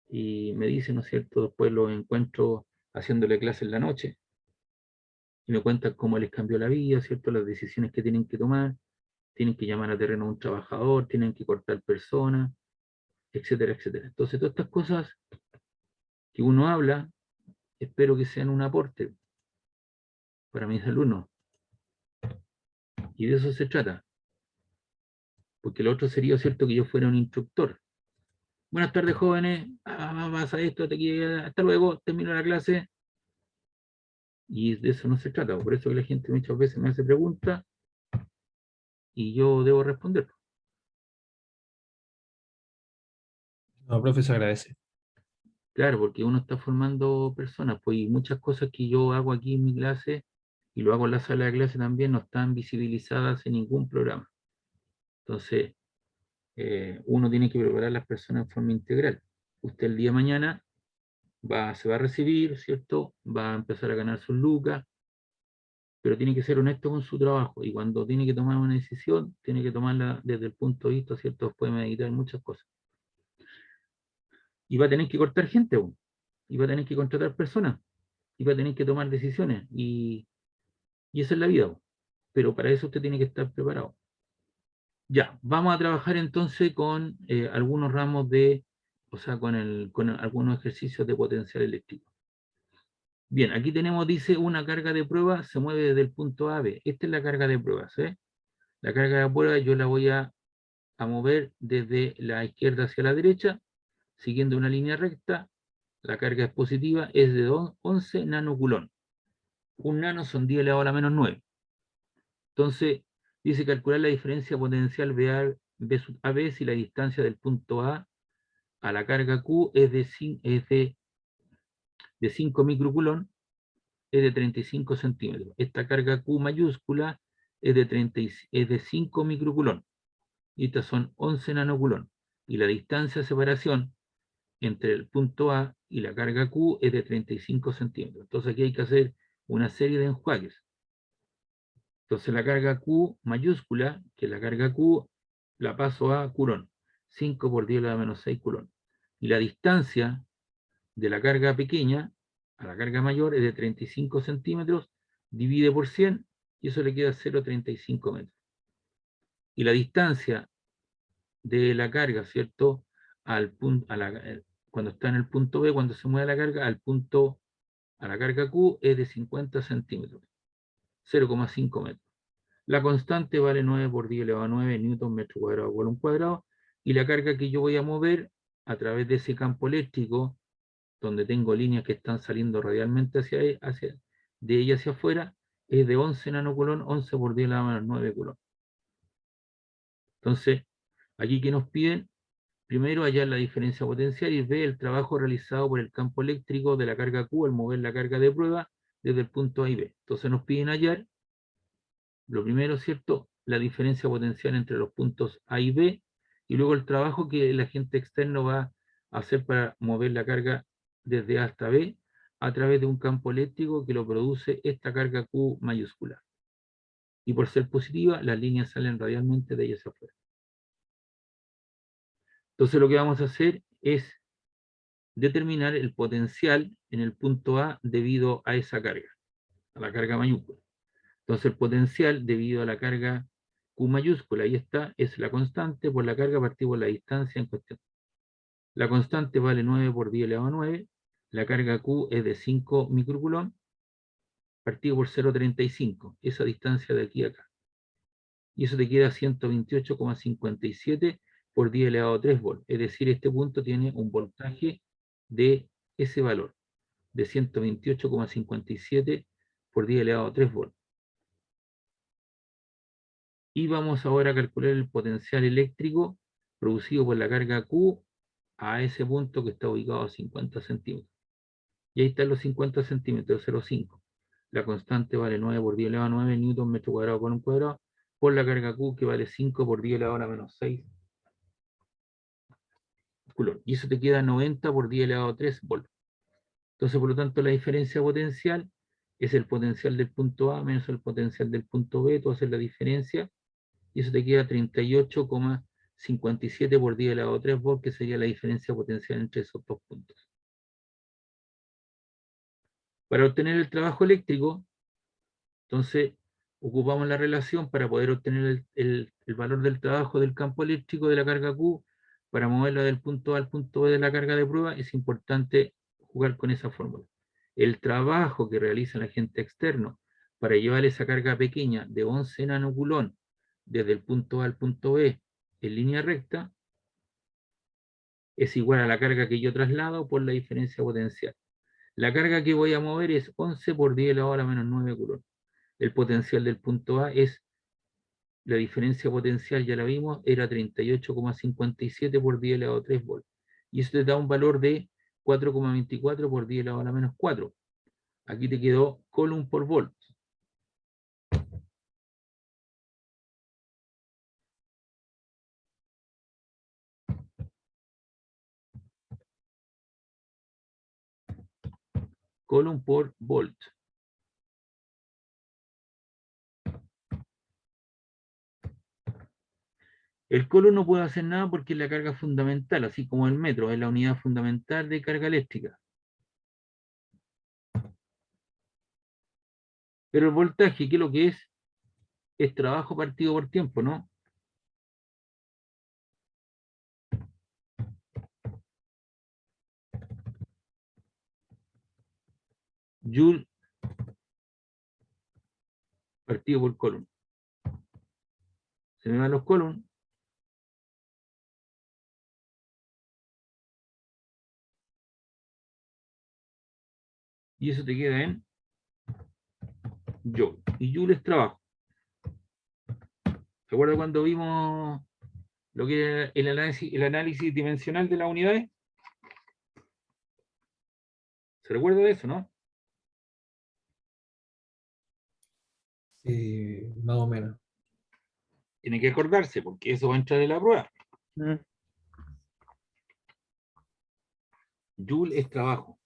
y me dicen, ¿no es cierto? Después los encuentro haciéndole clase en la noche y me cuentan cómo les cambió la vida, ¿cierto? Las decisiones que tienen que tomar, tienen que llamar a terreno a un trabajador, tienen que cortar personas, etcétera, etcétera. Entonces todas estas cosas que uno habla, espero que sean un aporte para mis alumnos. Y de eso se trata. Porque lo otro sería, ¿cierto?, que yo fuera un instructor. Buenas tardes, jóvenes. Pasa esto, hasta luego, termino la clase. Y de eso no se trata. Por eso que la gente muchas veces me hace preguntas y yo debo responder. No, profe, se agradece. Claro, porque uno está formando personas, pues y muchas cosas que yo hago aquí en mi clase y lo hago en la sala de clase también no están visibilizadas en ningún programa. Entonces, uno tiene que preparar a las personas en forma integral. Usted el día de mañana se va a recibir, ¿cierto? Va a empezar a ganar sus lucas, pero tiene que ser honesto con su trabajo y cuando tiene que tomar una decisión, tiene que tomarla desde el punto de vista, ¿cierto? Después de meditar muchas cosas. Y va a tener que cortar gente, y va a tener que contratar personas, y va a tener que tomar decisiones, y esa es la vida, pero para eso usted tiene que estar preparado. Ya, vamos a trabajar entonces con algunos ramos o sea, con algunos ejercicios de potencial eléctrico. Bien, aquí tenemos, dice, una carga de prueba se mueve desde el punto A a B. Esta es la carga de pruebas, ¿eh? La carga de prueba yo la voy a mover desde la izquierda hacia la derecha, siguiendo una línea recta. La carga es positiva, es de 11 nanoculón. Un nano son 10 elevado a la menos 9. Entonces, dice calcular la diferencia potencial B sub AB si la distancia del punto A a la carga Q es de 5 microculón, es de 35 centímetros. Esta carga Q mayúscula es de 5 microculón. Y estas son 11 nanoculón. Y la distancia de separación entre el punto A y la carga Q es de 35 centímetros. Entonces aquí hay que hacer una serie de enjuagues. Entonces la carga Q mayúscula, que es la carga Q, la paso a culón. 5 por 10 a la menos 6 culón. Y la distancia de la carga pequeña a la carga mayor es de 35 centímetros, divide por 100 y eso le queda 0,35 metros. Y la distancia de la carga, ¿cierto? Cuando está en el punto B, cuando se mueve la carga, a la carga Q es de 50 centímetros, 0,5 metros. La constante vale 9 por 10 elevado a 9 newton metro cuadrado por un cuadrado, y la carga que yo voy a mover a través de ese campo eléctrico, donde tengo líneas que están saliendo radialmente de ella hacia afuera, es de 11 nanoculón, 11 por 10 elevado a menos 9 culón. Entonces, aquí que nos piden, primero hallar la diferencia potencial y ver el trabajo realizado por el campo eléctrico de la carga Q al mover la carga de prueba desde el punto A y B. Entonces nos piden hallar, lo primero, ¿cierto?, la diferencia potencial entre los puntos A y B, y luego el trabajo que el agente externo va a hacer para mover la carga desde A hasta B a través de un campo eléctrico que lo produce esta carga Q mayúscula. Y por ser positiva, las líneas salen radialmente de ella hacia afuera. Entonces lo que vamos a hacer es determinar el potencial en el punto A debido a esa carga, a la carga mayúscula. Entonces el potencial debido a la carga Q mayúscula, ahí está, es la constante por la carga partido por la distancia en cuestión. La constante vale 9 por 10 elevado a 9, la carga Q es de 5 microculón, partido por 0,35, esa distancia de aquí a acá. Y eso te queda 128,57 por 10 elevado a 3 volt. Es decir, este punto tiene un voltaje de ese valor. de 128,57 por 10 elevado a 3 volts. Y vamos ahora a calcular el potencial eléctrico producido por la carga Q a ese punto que está ubicado a 50 centímetros. Y ahí están los 50 centímetros, 0,5. La constante vale 9 por 10 elevado a 9 newton metro cuadrado por un cuadrado, por la carga Q que vale 5 por 10 elevado a menos 6 coulomb. Y eso te queda 90 por 10 elevado a 3 volts. Entonces, por lo tanto, la diferencia potencial es el potencial del punto A menos el potencial del punto B, tú haces la diferencia, y eso te queda 38,57 por 10 elevado a 3 volts, que sería la diferencia potencial entre esos dos puntos. Para obtener el trabajo eléctrico, entonces, ocupamos la relación para poder obtener el valor del trabajo del campo eléctrico de la carga Q, para moverla del punto A al punto B de la carga de prueba, es importante jugar con esa fórmula. El trabajo que realiza el agente externo para llevar esa carga pequeña de 11 nanocoulomb desde el punto A al punto B en línea recta es igual a la carga que yo traslado por la diferencia potencial. La carga que voy a mover es 11 por 10 elevado a la menos 9 coulomb. El potencial del punto A es, la diferencia potencial ya la vimos, era 38,57 por 10 elevado a 3 volts. Y eso te da un valor de 4,24 por 10 elevado a la menos 4. Aquí te quedó coulomb por volt. Coulomb por volt. El coulomb no puede hacer nada porque es la carga fundamental, así como el metro, es la unidad fundamental de carga eléctrica. Pero el voltaje, ¿qué es lo que es? Es trabajo partido por tiempo, ¿no? Joule partido por coulomb. Se me van los coulomb. Y eso te queda en joule. Y joule es trabajo. ¿Se acuerda cuando vimos lo que era el análisis dimensional de las unidades? ¿Se recuerda de eso, no? Sí, más o menos. Tiene que acordarse, porque eso va a entrar en la prueba. Joule es trabajo.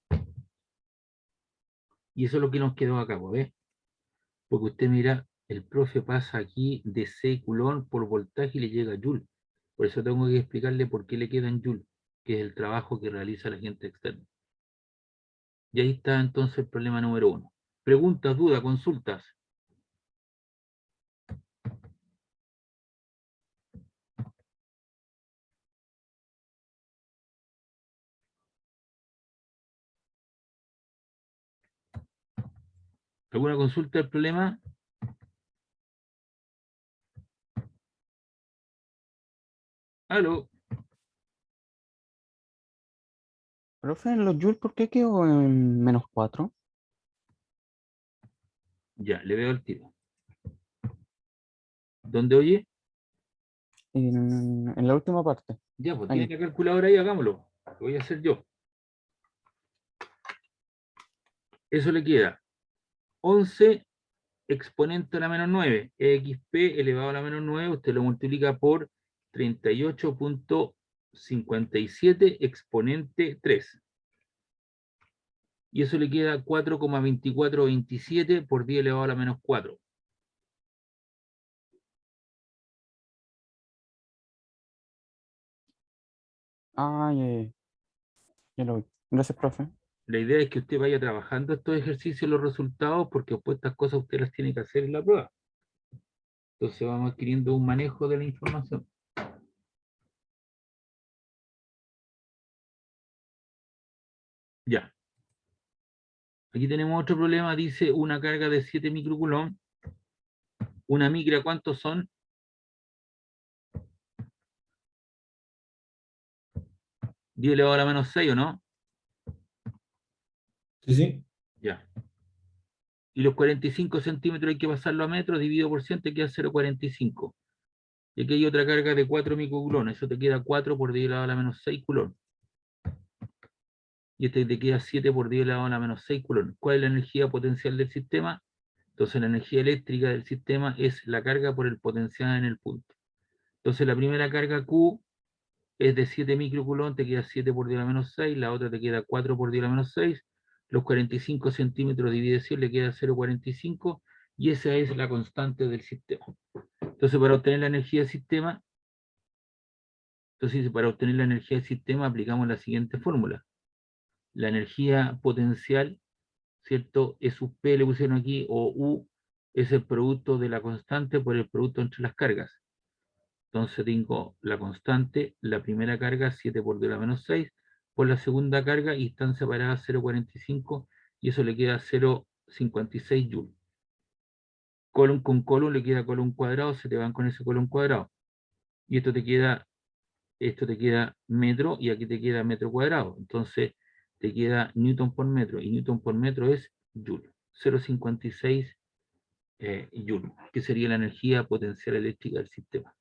Y eso es lo que nos quedó acá, ¿ves? Porque usted mira, el profe pasa aquí de C coulomb por voltaje y le llega a joule. Por eso tengo que explicarle por qué le queda en joule, que es el trabajo que realiza el agente externo. Y ahí está entonces el problema número 1. Preguntas, dudas, consultas. ¿Alguna consulta del problema? Aló. Profe, en los joules, ¿por qué quedó en menos 4? Ya, le veo el tiro. ¿Dónde oye? En la última parte. Ya, pues Ahí. tiene la calculadora ahí, hagámoslo. Lo voy a hacer yo. Eso le queda 11 exponente a la menos 9. XP elevado a la menos 9, usted lo multiplica por 38,57 exponente 3. Y eso le queda 4,2427 por 10 elevado a la menos 4. Ah, ya lo vi. Gracias, profe. La idea es que usted vaya trabajando estos ejercicios, los resultados, porque después estas cosas usted las tiene que hacer en la prueba. Entonces vamos adquiriendo un manejo de la información. Ya. Aquí tenemos otro problema, dice una carga de 7 microcoulomb. Una micra, ¿cuántos son? 10 elevado a la menos 6, ¿o no? Sí, sí. Ya. Y los 45 centímetros hay que pasarlo a metros, dividido por 100 te queda 0,45. Y aquí hay otra carga de 4 microculones, eso te queda 4 por 10 elevado a la menos 6 culón. Y este te queda 7 por 10 elevado a la menos 6 culón. ¿Cuál es la energía potencial del sistema? Entonces la energía eléctrica del sistema es la carga por el potencial en el punto. Entonces la primera carga Q es de 7 microculón, te queda 7 por 10 a la menos 6, la otra te queda 4 por 10 a la menos 6, los 45 centímetros divide 100 le queda 0,45 y esa es la constante del sistema. Entonces para obtener la energía del sistema, aplicamos la siguiente fórmula. La energía potencial, ¿cierto? Es U P, le pusieron aquí, o U es el producto de la constante por el producto entre las cargas. Entonces tengo la constante, la primera carga 7 por 10 a la menos 6, por la segunda carga y están separadas 0,45 y eso le queda 0,56 joules. Colon con colon le queda colon cuadrado, se te van con ese colon cuadrado. Y esto te queda metro y aquí te queda metro cuadrado. Entonces te queda newton por metro y newton por metro es joule. 0,56 joule, que sería la energía potencial eléctrica del sistema.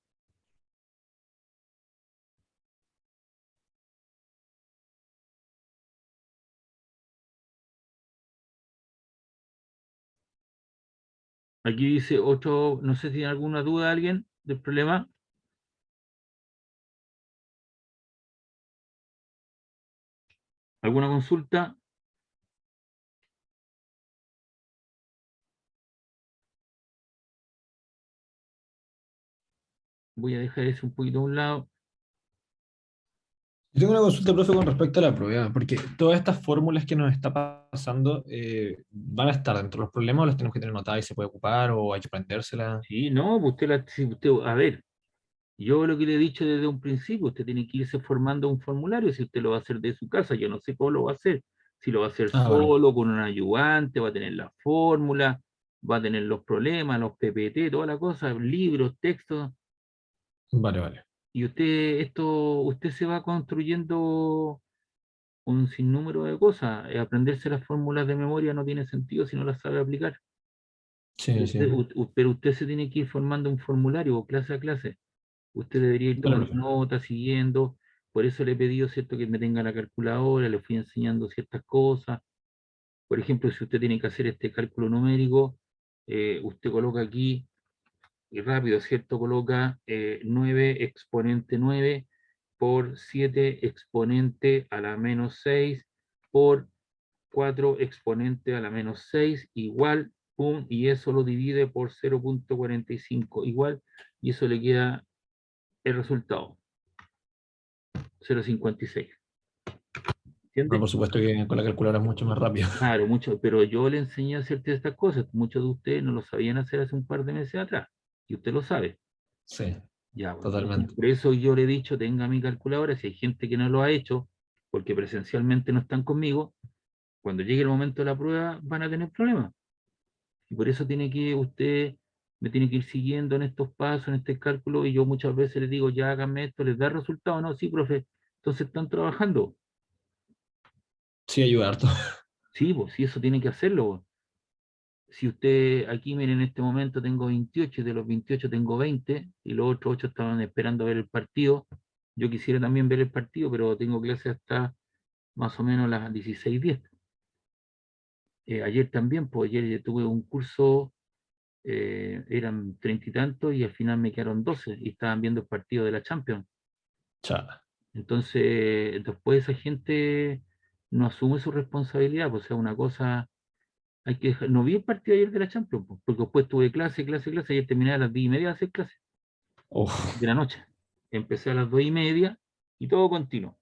Aquí dice otro, no sé si tiene alguna duda alguien del problema. ¿Alguna consulta? Voy a dejar eso un poquito a un lado. Yo tengo una consulta, profe, con respecto a la prueba, porque todas estas fórmulas que nos está pasando van a estar dentro de los problemas o las tenemos que tener notadas y se puede ocupar o hay que aprendérselas. Sí, no, pues a ver, yo lo que le he dicho desde un principio, usted tiene que irse formando un formulario, si usted lo va a hacer de su casa, yo no sé cómo lo va a hacer, si lo va a hacer Ah, vale. solo, con un ayudante, va a tener la fórmula, va a tener los problemas, los PPT, toda la cosa, libros, textos, Vale, vale. y usted se va construyendo un sinnúmero de cosas. Aprenderse las fórmulas de memoria no tiene sentido si no las sabe aplicar. Sí, sí. Pero usted se tiene que ir formando un formulario clase a clase. Usted debería ir Vale, tomando profe. notas, siguiendo. Por eso le he pedido, ¿cierto?, que me tenga la calculadora, le fui enseñando ciertas cosas. Por ejemplo, si usted tiene que hacer este cálculo numérico, usted coloca aquí, y rápido, ¿cierto? Coloca 9 exponente 9 por 7 exponente a la menos 6 por 4 exponente a la menos 6 igual, pum, y eso lo divide por 0,45 igual, y eso le queda el resultado, 0,56. Bueno, ¿Entiende? por supuesto que con la calculadora es mucho más rápido. Claro, mucho, pero yo le enseñé a hacer estas cosas. Muchos de ustedes no lo sabían hacer hace un par de meses atrás, y usted lo sabe. Sí, Ya, pues, entonces, totalmente. por eso yo le he dicho, tenga mi calculadora, si hay gente que no lo ha hecho, porque presencialmente no están conmigo, cuando llegue el momento de la prueba van a tener problemas. Y por eso me tiene que ir siguiendo en estos pasos, en este cálculo, y yo muchas veces les digo, ya háganme esto, ¿les da resultado? No, sí, profe, entonces están trabajando. Sí, ayuda harto. Sí, pues sí, eso tiene que hacerlo, pues. Si usted, aquí miren, en este momento tengo 28, y de los 28 tengo 20, y los otros 8 estaban esperando ver el partido. Yo quisiera también ver el partido, pero tengo clase hasta más o menos las 16:10. Ayer también, pues ayer tuve un curso, eran 30 y tantos, y al final me quedaron 12, y estaban viendo el partido de la Champions. Chao. Entonces, después esa gente no asume su responsabilidad, pues, o sea, una cosa, no vi el partido ayer de la Champions, pues, porque después tuve clase, ayer terminé a las 10:30 de hacer clase Uf. de la noche. Empecé a las 2:30 y todo continuo.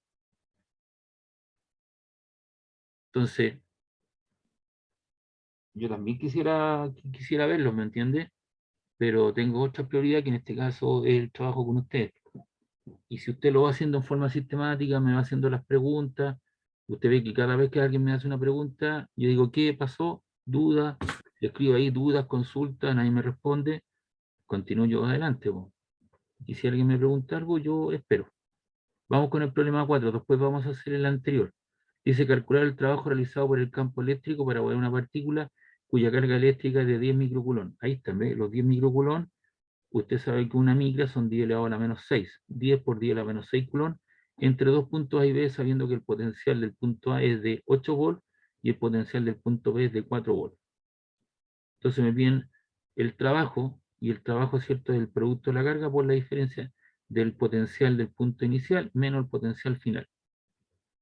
Entonces, yo también quisiera verlos, ¿me entiendes? Pero tengo otra prioridad que en este caso es el trabajo con ustedes. Y si usted lo va haciendo en forma sistemática, me va haciendo las preguntas, usted ve que cada vez que alguien me hace una pregunta, yo digo, ¿qué pasó? Duda, le escribo ahí dudas, consultas, nadie me responde, continúo yo adelante, po. Y si alguien me pregunta algo, yo espero. Vamos con el problema 4, después vamos a hacer el anterior. Dice calcular el trabajo realizado por el campo eléctrico para mover una partícula cuya carga eléctrica es de 10 microcoulomb. Ahí están, ¿ve? Los 10 microcoulomb, usted sabe que una micra son 10 elevado a la menos 6. 10 por 10 a la menos 6 coulomb, entre dos puntos A y B, sabiendo que el potencial del punto A es de 8 volts y el potencial del punto B es de 4 volts. Entonces me piden el trabajo, y el trabajo, ¿cierto?, es el producto de la carga por la diferencia del potencial del punto inicial menos el potencial final.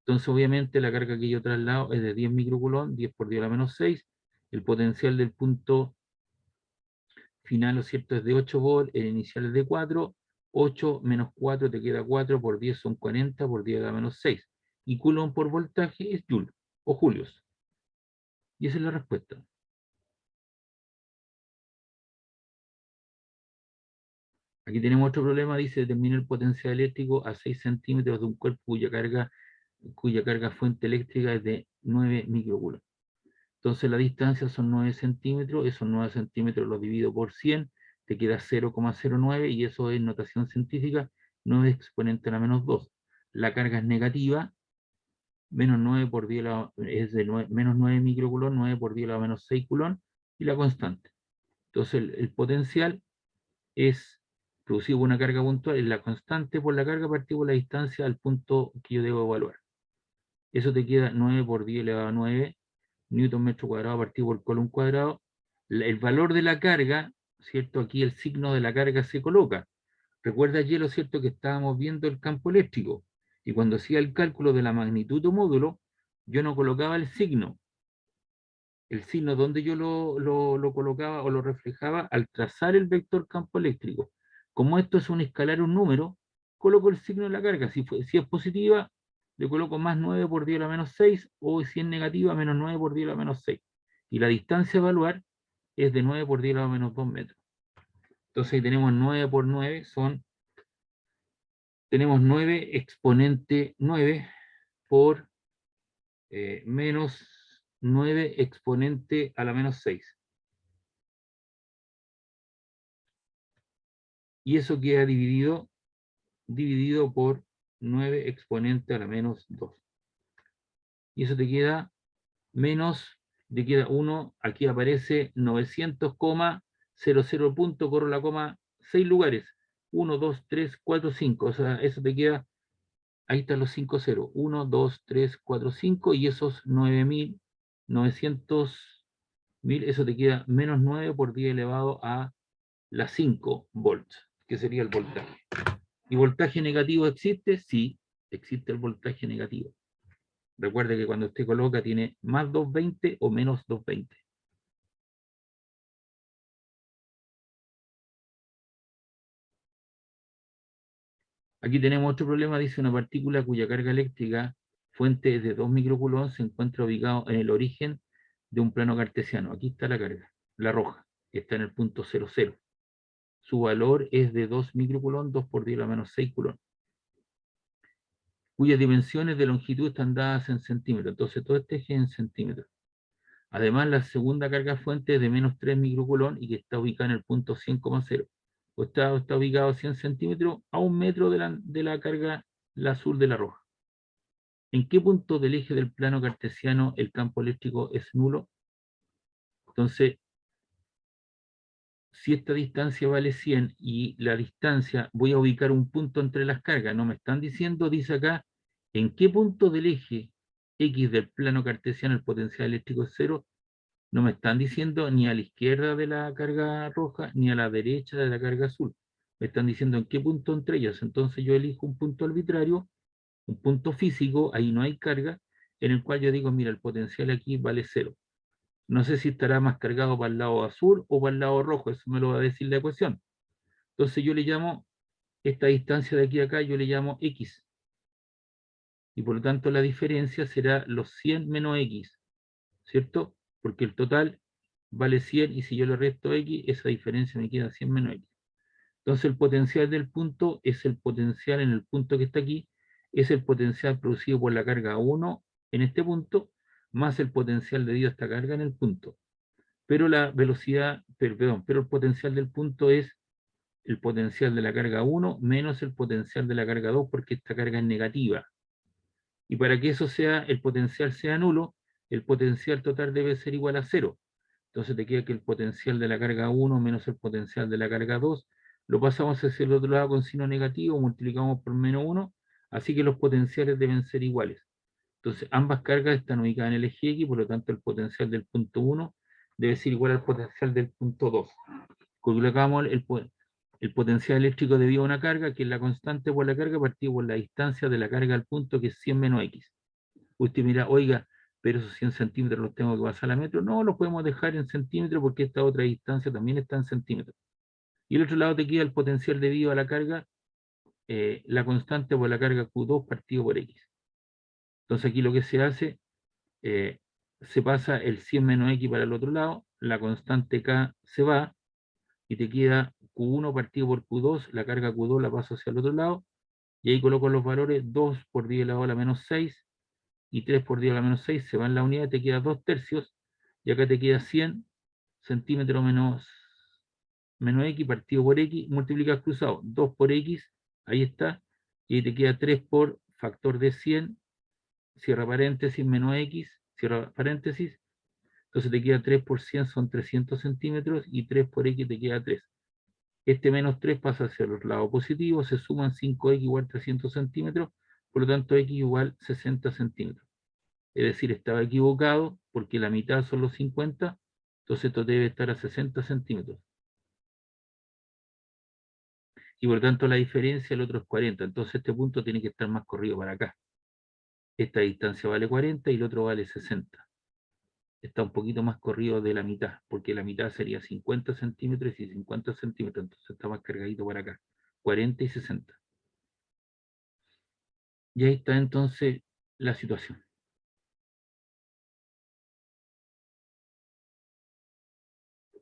Entonces, obviamente, la carga que yo traslado es de 10 microcoulomb, 10 por 10 a la menos 6. El potencial del punto final, ¿no es cierto?, es de 8 volts, el inicial es de 4. 8 menos 4 te queda 4, por 10 son 40, por 10 a la menos 6. Y coulomb por voltaje es joule, o julios. Y esa es la respuesta. Aquí tenemos otro problema, dice, determina el potencial eléctrico a 6 centímetros de un cuerpo cuya carga fuente eléctrica es de 9 microcoulomb. Entonces la distancia son 9 centímetros, esos 9 centímetros los divido por 100, te queda 0,09, y eso es notación científica, 9 exponente a la menos 2. La carga es negativa, menos 9 por 10 es de menos 9 microcoulomb, 9 por 10 a la menos 6 coulomb, y la constante. Entonces el potencial es producido por una carga puntual, es la constante por la carga partido por la distancia al punto que yo debo evaluar. Eso te queda 9 por 10 elevado a 9 newton metro cuadrado partido por coulomb cuadrado. El valor de la carga, ¿cierto? Aquí el signo de la carga se coloca. Recuerda ayer, lo cierto, que estábamos viendo el campo eléctrico, y cuando hacía el cálculo de la magnitud o módulo, yo no colocaba el signo. El signo donde yo lo colocaba o lo reflejaba al trazar el vector campo eléctrico. Como esto es un escalar, un número, coloco el signo de la carga. Si es positiva, le coloco más 9 por 10 a la menos 6, o si es negativa, menos 9 por 10 a la menos 6. Y la distancia a evaluar es de 9 por 10 a la menos 2 metros. Entonces ahí tenemos 9 por 9, tenemos 9 exponente 9 por menos 9 exponente a la menos 6. Y eso queda dividido por 9 exponente a la menos 2. Y eso te queda menos, te queda 1, aquí aparece 900,00 punto, corro la coma 6 lugares. 1, 2, 3, 4, 5. O sea, eso te queda, ahí están los 5 ceros. 1, 2, 3, 4, 5, y esos 9.900.000, eso te queda menos 9 por 10 elevado a la 5 volts, que sería el voltaje. ¿Y voltaje negativo existe? Sí, existe el voltaje negativo. Recuerde que cuando usted coloca tiene más 220 o menos 220. Aquí tenemos otro problema, dice una partícula cuya carga eléctrica fuente es de 2 microcoulomb se encuentra ubicado en el origen de un plano cartesiano. Aquí está la carga, la roja, que está en el punto 00. Su valor es de 2 microcoulomb, 2 por 10 a la menos 6 coulomb, cuyas dimensiones de longitud están dadas en centímetros. Entonces todo este eje es en centímetros. Además, la segunda carga fuente es de menos 3 microcoulomb y que está ubicada en el punto 100,0. O está ubicado a 100 centímetros a 1 metro de la carga, la azul de la roja. ¿En qué punto del eje del plano cartesiano el campo eléctrico es nulo? Entonces, si esta distancia vale 100 y la distancia, voy a ubicar un punto entre las cargas, no me están diciendo, dice acá, en qué punto del eje X del plano cartesiano el potencial eléctrico es 0, no me están diciendo ni a la izquierda de la carga roja, ni a la derecha de la carga azul. Me están diciendo en qué punto entre ellas. Entonces yo elijo un punto arbitrario, un punto físico, ahí no hay carga, en el cual yo digo, mira, el potencial aquí vale 0. No sé si estará más cargado para el lado azul o para el lado rojo, eso me lo va a decir la ecuación. Entonces yo le llamo, esta distancia de aquí a acá, yo le llamo X. Y por lo tanto la diferencia será los 100 menos X, ¿cierto? Porque el total vale 100 y si yo le resto X, esa diferencia me queda 100 menos X. Entonces el potencial del punto es el potencial en el punto que está aquí, es el potencial producido por la carga 1 en este punto, más el potencial debido a esta carga en el punto. Pero la velocidad, pero el potencial del punto es el potencial de la carga 1 menos el potencial de la carga 2, porque esta carga es negativa. Y para que eso sea, el potencial sea nulo, el potencial total debe ser igual a 0. Entonces te queda que el potencial de la carga 1 menos el potencial de la carga 2, lo pasamos hacia el otro lado con signo negativo, multiplicamos por menos 1, así que los potenciales deben ser iguales. Entonces ambas cargas están ubicadas en el eje X, por lo tanto el potencial del punto 1 debe ser igual al potencial del punto 2. Colocamos el potencial eléctrico debido a una carga, que es la constante por la carga, partido por la distancia de la carga al punto, que es 100 menos X. Usted mira, oiga, pero esos 100 centímetros los tengo que pasar a metros. No, los podemos dejar en centímetros porque esta otra distancia también está en centímetros. Y el otro lado te queda el potencial debido a la carga, la constante por la carga Q2 partido por X. Entonces aquí lo que se hace, se pasa el 100 menos X para el otro lado, la constante K se va, y te queda Q1 partido por Q2, la carga Q2 la paso hacia el otro lado, y ahí coloco los valores, 2 por 10 elevado a la menos 6, y 3 por 10 a la menos 6, se va en la unidad, te queda 2 tercios, y acá te queda 100 centímetros menos X partido por X, multiplicas cruzado, 2 por X, ahí está, y ahí te queda 3 por factor de 100, cierra paréntesis, menos X, cierra paréntesis, entonces te queda 3 por 100 son 300 centímetros, y 3 por X te queda 3. Este menos 3 pasa hacia el lado positivo, se suman 5X igual 300 centímetros, por lo tanto X igual 60 centímetros. Es decir, estaba equivocado porque la mitad son los 50, entonces esto debe estar a 60 centímetros. Y por lo tanto la diferencia, el otro es 40, entonces este punto tiene que estar más corrido para acá. Esta distancia vale 40 y el otro vale 60. Está un poquito más corrido de la mitad, porque la mitad sería 50 centímetros y 50 centímetros, entonces está más cargadito para acá, 40 y 60. Y ahí está entonces la situación.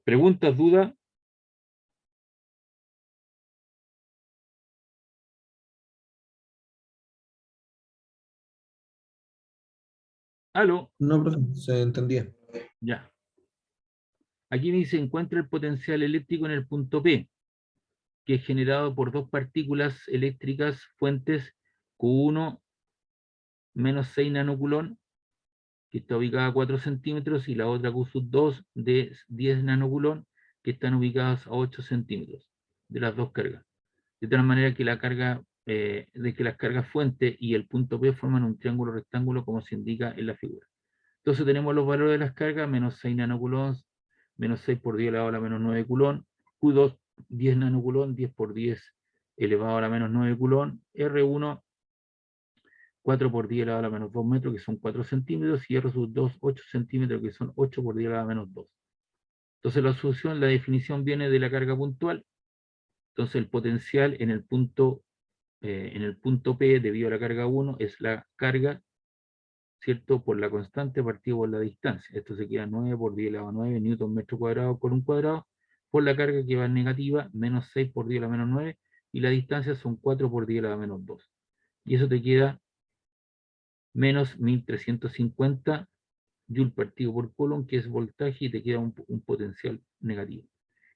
¿Preguntas, dudas? ¿Aló? No, profe, se entendía. Ya. Aquí me dice, encuentra el potencial eléctrico en el punto P, que es generado por dos partículas eléctricas fuentes Q1 menos 6 nanocoulomb, que está ubicada a 4 centímetros, y la otra Q2 de 10 nanocoulomb, que están ubicadas a 8 centímetros, de las dos cargas. De tal manera que la carga, de que las cargas fuente y el punto P forman un triángulo rectángulo como se indica en la figura. Entonces tenemos los valores de las cargas, menos 6 nanocoulombs, menos 6 por 10 elevado a la menos 9 coulomb, Q2 10 nanocoulomb, 10 por 10 elevado a la menos 9 coulomb, R1 4 por 10 elevado a la menos 2 metros, que son 4 centímetros, y R2 8 centímetros, que son 8 por 10 elevado a menos 2. Entonces la solución, la definición viene de la carga puntual. Entonces el potencial en el punto P, debido a la carga 1, es la carga, ¿cierto?, por la constante partido por la distancia. Esto se queda 9 por 10 elevado a 9 newton metro cuadrado por un cuadrado, por la carga que va en negativa, menos 6 por 10 elevado a menos 9, y la distancia son 4 por 10 elevado a menos 2. Y eso te queda menos 1350 joule partido por coulomb, que es voltaje, y te queda un potencial negativo.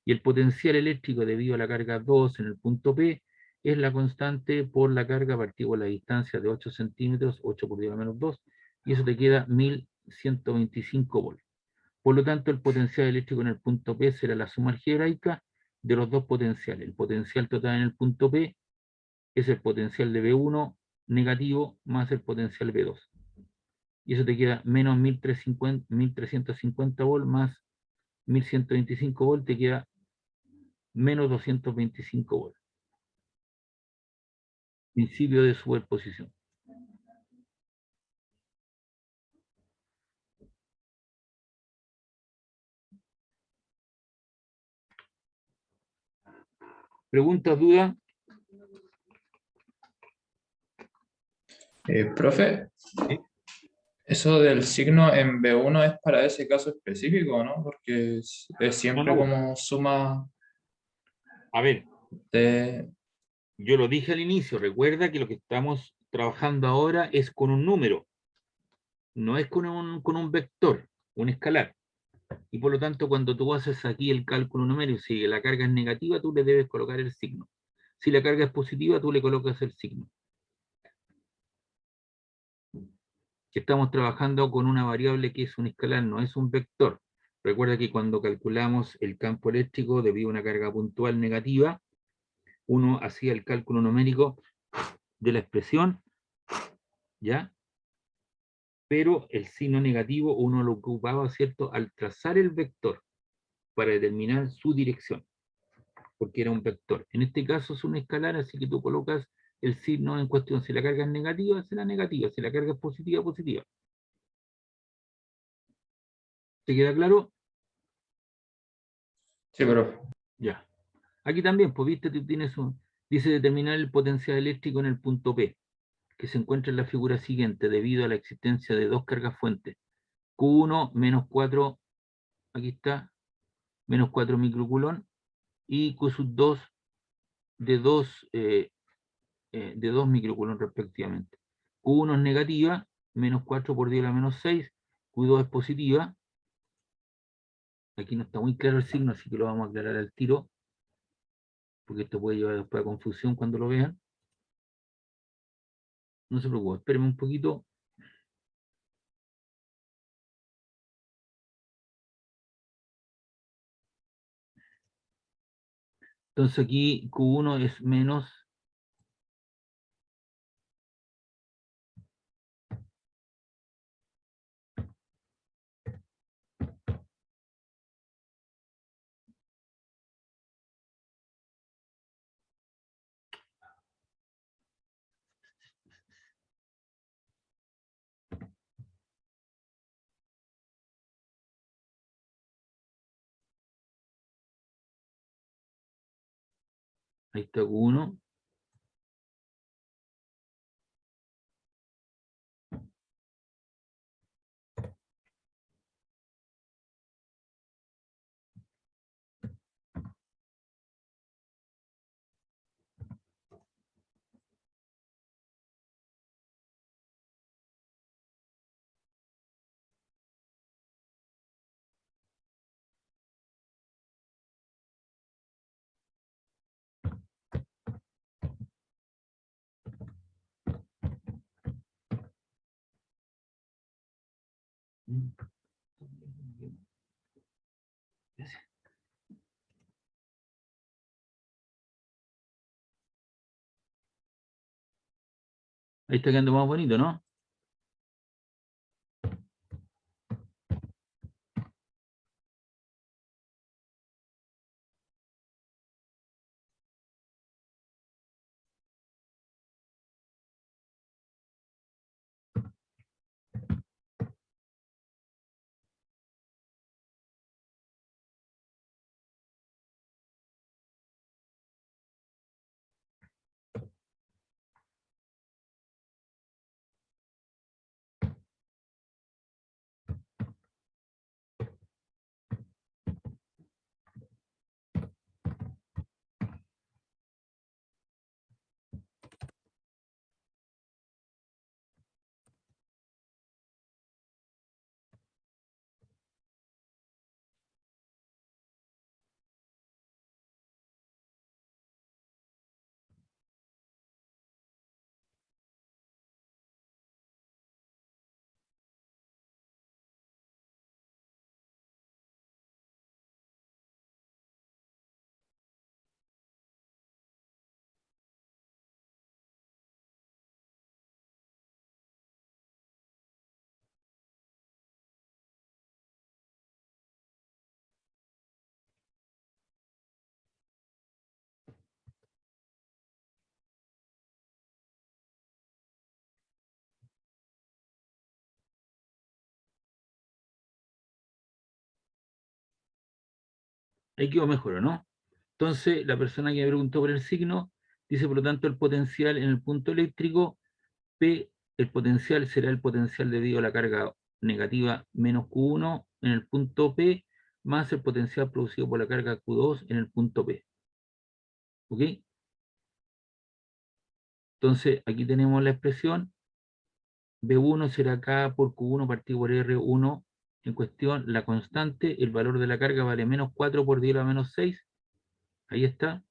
Y el potencial eléctrico debido a la carga 2 en el punto P es la constante por la carga partido por la distancia de 8 centímetros, 8 por 10 a menos 2, y eso te queda 1125 volts. Por lo tanto, el potencial eléctrico en el punto P será la suma algebraica de los dos potenciales. El potencial total en el punto P es el potencial de B1 negativo más el potencial B2. Y eso te queda menos 1350 volts más 1125 volts, te queda menos 225 volts. Principio de superposición. ¿Preguntas, dudas? Profe, ¿Sí? eso del signo en B1 es para ese caso específico, ¿no? Porque es siempre No. como suma A ver, de... yo lo dije al inicio, recuerda que lo que estamos trabajando ahora es con un número, no es con un vector, un escalar. Y por lo tanto, cuando tú haces aquí el cálculo numérico, si la carga es negativa, tú le debes colocar el signo. Si la carga es positiva, tú le colocas el signo. que estamos trabajando con una variable que es un escalar, no es un vector. Recuerda que cuando calculamos el campo eléctrico debido a una carga puntual negativa, uno hacía el cálculo numérico de la expresión, ¿ya? Pero el signo negativo uno lo ocupaba, ¿cierto?, al trazar el vector para determinar su dirección, porque era un vector. En este caso es un escalar, así que tú colocas el signo en cuestión. Si la carga es negativa, será negativa. Si la carga es positiva, positiva. ¿Te queda claro? Sí, profe. Ya. Aquí también, pues viste, tú tienes dice determinar el potencial eléctrico en el punto P, que se encuentra en la figura siguiente, debido a la existencia de dos cargas fuentes. Q1 menos 4, aquí está, menos 4 microcoulomb, y Q sub 2 de 2 microcoulomb respectivamente. Q1 es negativa, menos 4 por 10 a la menos 6, Q2 es positiva. Aquí no está muy claro el signo, así que lo vamos a aclarar al tiro, porque esto puede llevar después a confusión cuando lo vean. No se preocupe, espérenme un poquito. Entonces aquí Q1 es menos, ahí está Q1, ahí está quedando más bonito, ¿no? Ahí quedó mejor, ¿no? Entonces, la persona que me preguntó por el signo, dice, por lo tanto, el potencial en el punto eléctrico, P, el potencial será el potencial debido a la carga negativa menos Q1 en el punto P, más el potencial producido por la carga Q2 en el punto P. ¿Ok? Entonces, aquí tenemos la expresión, B1 será K por Q1 partido por R1 en cuestión, la constante, el valor de la carga vale menos 4 por 10 a la menos 6, ahí está,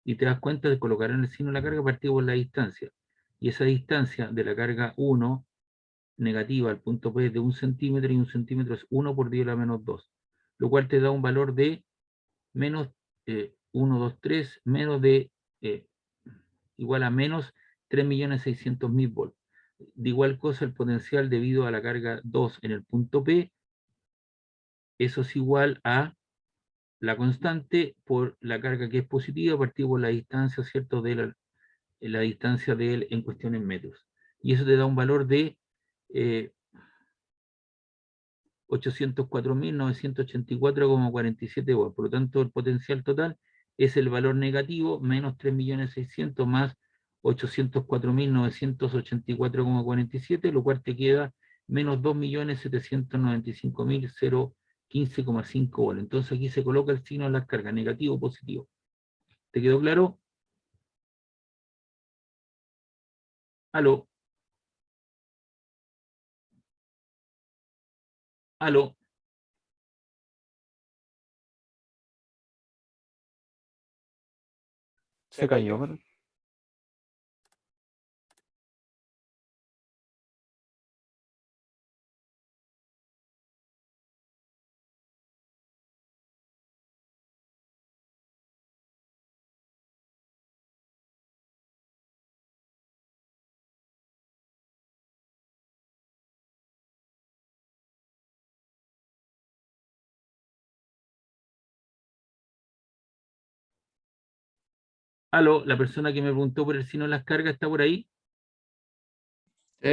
y te das cuenta de colocar en el signo de la carga partido por la distancia, y esa distancia de la carga 1 negativa al punto P es de 1 centímetro, y 1 centímetro es 1 por 10 a la menos 2, lo cual te da un valor de menos 1, 2, 3, menos de, igual a menos 3.600.000 volts. De igual cosa el potencial debido a la carga 2 en el punto P, eso es igual a la constante por la carga que es positiva, partido por la distancia, ¿cierto?, de la distancia de él en cuestión en metros. Y eso te da un valor de 804.984,47 volts. Por lo tanto, el potencial total es el valor negativo menos 3.600.000 más 804.984,47, lo cual te queda menos 2.795.015,5 volts. Entonces aquí se coloca el signo de las cargas, negativo o positivo. ¿Te quedó claro? Aló. Aló. Se cayó, pero- Aló, la persona que me preguntó por el signo de las cargas está por ahí. Sí,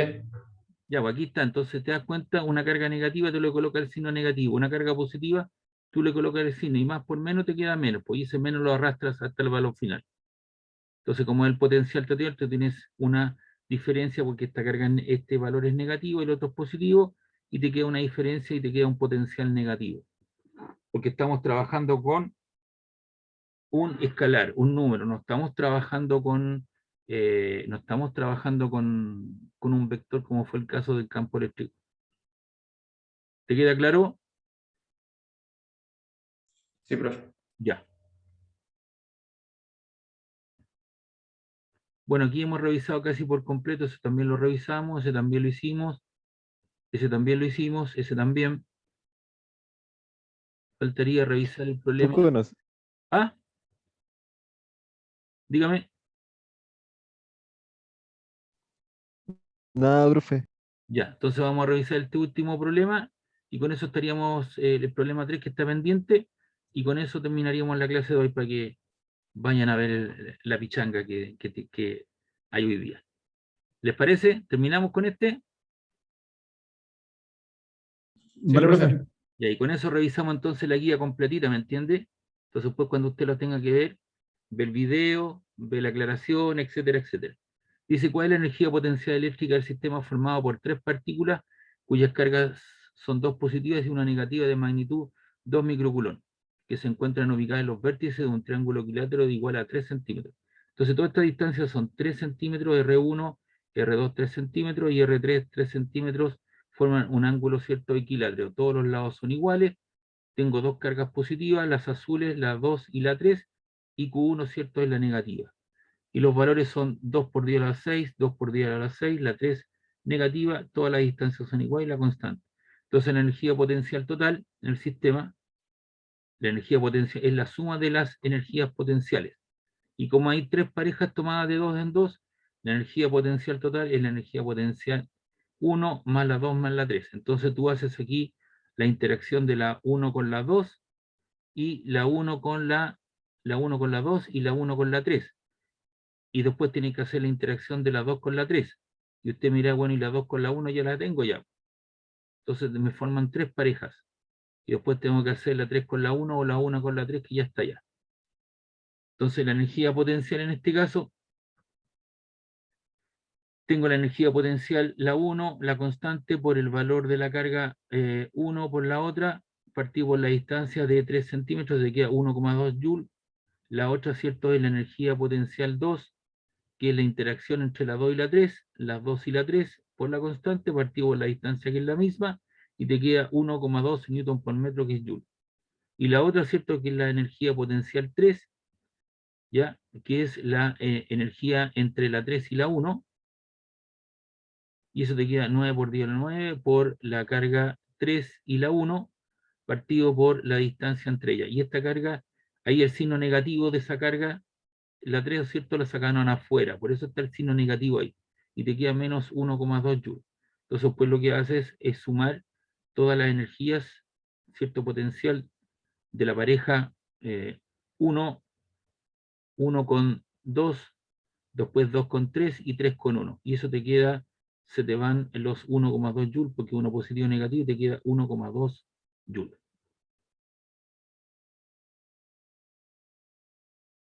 Ya, pues aquí está. Entonces te das cuenta, una carga negativa tú le colocas el signo negativo, una carga positiva tú le colocas el signo, y más por menos te queda menos, pues y ese menos lo arrastras hasta el valor final. Entonces, como el potencial total, tú tienes una diferencia porque esta carga, este valor es negativo y el otro es positivo, y te queda una diferencia y te queda un potencial negativo. Porque estamos trabajando con un escalar, un número, no estamos trabajando con, no estamos trabajando con un vector como fue el caso del campo eléctrico. ¿Te queda claro? sí, profe. Ya. Bueno, aquí hemos revisado casi por completo, ese también lo revisamos, ese también lo hicimos, ese también lo hicimos, ese también. Faltaría revisar el problema. Poco no sé. Ah, dígame. Nada, profe. Ya, entonces vamos a revisar este último problema, y con eso estaríamos, el problema 3 que está pendiente, y con eso terminaríamos la clase de hoy para que vayan a ver la pichanga que hay hoy día. ¿Les parece? ¿Terminamos con este? Vale, profe. profe. Y ahí con eso revisamos entonces la guía completita, ¿me entiende? Entonces, pues cuando usted lo tenga que ver, ve el video, ve la aclaración, etcétera, etcétera. Dice, ¿cuál es la energía potencial eléctrica del sistema formado por 3 partículas cuyas cargas son 2 positivas y una negativa de magnitud 2 microcoulomb, que se encuentran ubicadas en los vértices de un triángulo equilátero de igual a 3 centímetros? Entonces, todas estas distancias son 3 centímetros, R1, R2, 3 centímetros, y R3, 3 centímetros, forman un ángulo, ¿cierto?, equilátero. Todos los lados son iguales. Tengo 2 cargas positivas, las azules, la 2 y la 3, y Q1, ¿cierto?, es la negativa. Y los valores son 2 por 10 a la 6, 2 por 10 a la 6, la 3 negativa, todas las distancias son iguales y la constante. Entonces la energía potencial total en el sistema, la energía potencial es la suma de las energías potenciales. Y como hay 3 parejas tomadas de 2 en 2, la energía potencial total es la energía potencial 1 más la 2 más la 3. Entonces tú haces aquí la interacción de la 1 con la 2, y la 1 con la 1 con la 2 y la 1 con la 3. Y después tiene que hacer la interacción de la 2 con la 3. Y usted mira, bueno, y la 2 con la 1 ya la tengo ya. Entonces me forman 3 parejas. Y después tengo que hacer la 3 con la 1 o la 1 con la 3, que ya está ya. Entonces la energía potencial en este caso, tengo la energía potencial, la 1, la constante, por el valor de la carga 1 por la otra, partí por la distancia de 3 centímetros, de queda 1,2 joule. La otra, ¿cierto?, es la energía potencial 2, que es la interacción entre la 2 y la 3, las 2 y la 3 por la constante, partido por la distancia que es la misma, y te queda 1,2 newton por metro, que es joule. Y la otra, ¿cierto?, que es la energía potencial 3, ¿ya?, que es la energía entre la 3 y la 1, y eso te queda 9 por 10 a la 9 por la carga 3 y la 1, partido por la distancia entre ellas. Y esta carga, ahí el signo negativo de esa carga, la 3, ¿cierto?, la sacaron afuera, por eso está el signo negativo ahí, y te queda menos 1,2 joules. Entonces, pues lo que haces es sumar todas las energías, cierto potencial de la pareja 1, 1 con 2, después 2 con 3 y 3 con 1. Y eso te queda, se te van los 1,2 joules, porque uno positivo y negativo, y te queda 1,2 joules.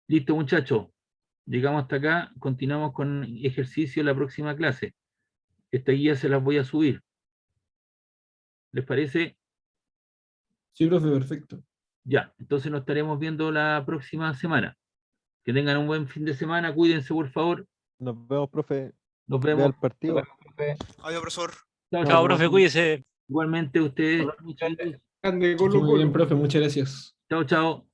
Listo, muchachos. Llegamos hasta acá. Continuamos con ejercicio en la próxima clase. Esta guía se las voy a subir. ¿Les parece? Sí, profe, perfecto. Ya, entonces nos estaremos viendo la próxima semana. Que tengan un buen fin de semana. Cuídense, por favor. Nos vemos, profe. Nos Vea vemos. el partido. Adiós, profesor. Chao, Chao, chao. profe, cuídese. Igualmente ustedes, muchachos. Grande Que esté Colo muy bien, Colo. profe, muchas gracias. Chao, chao.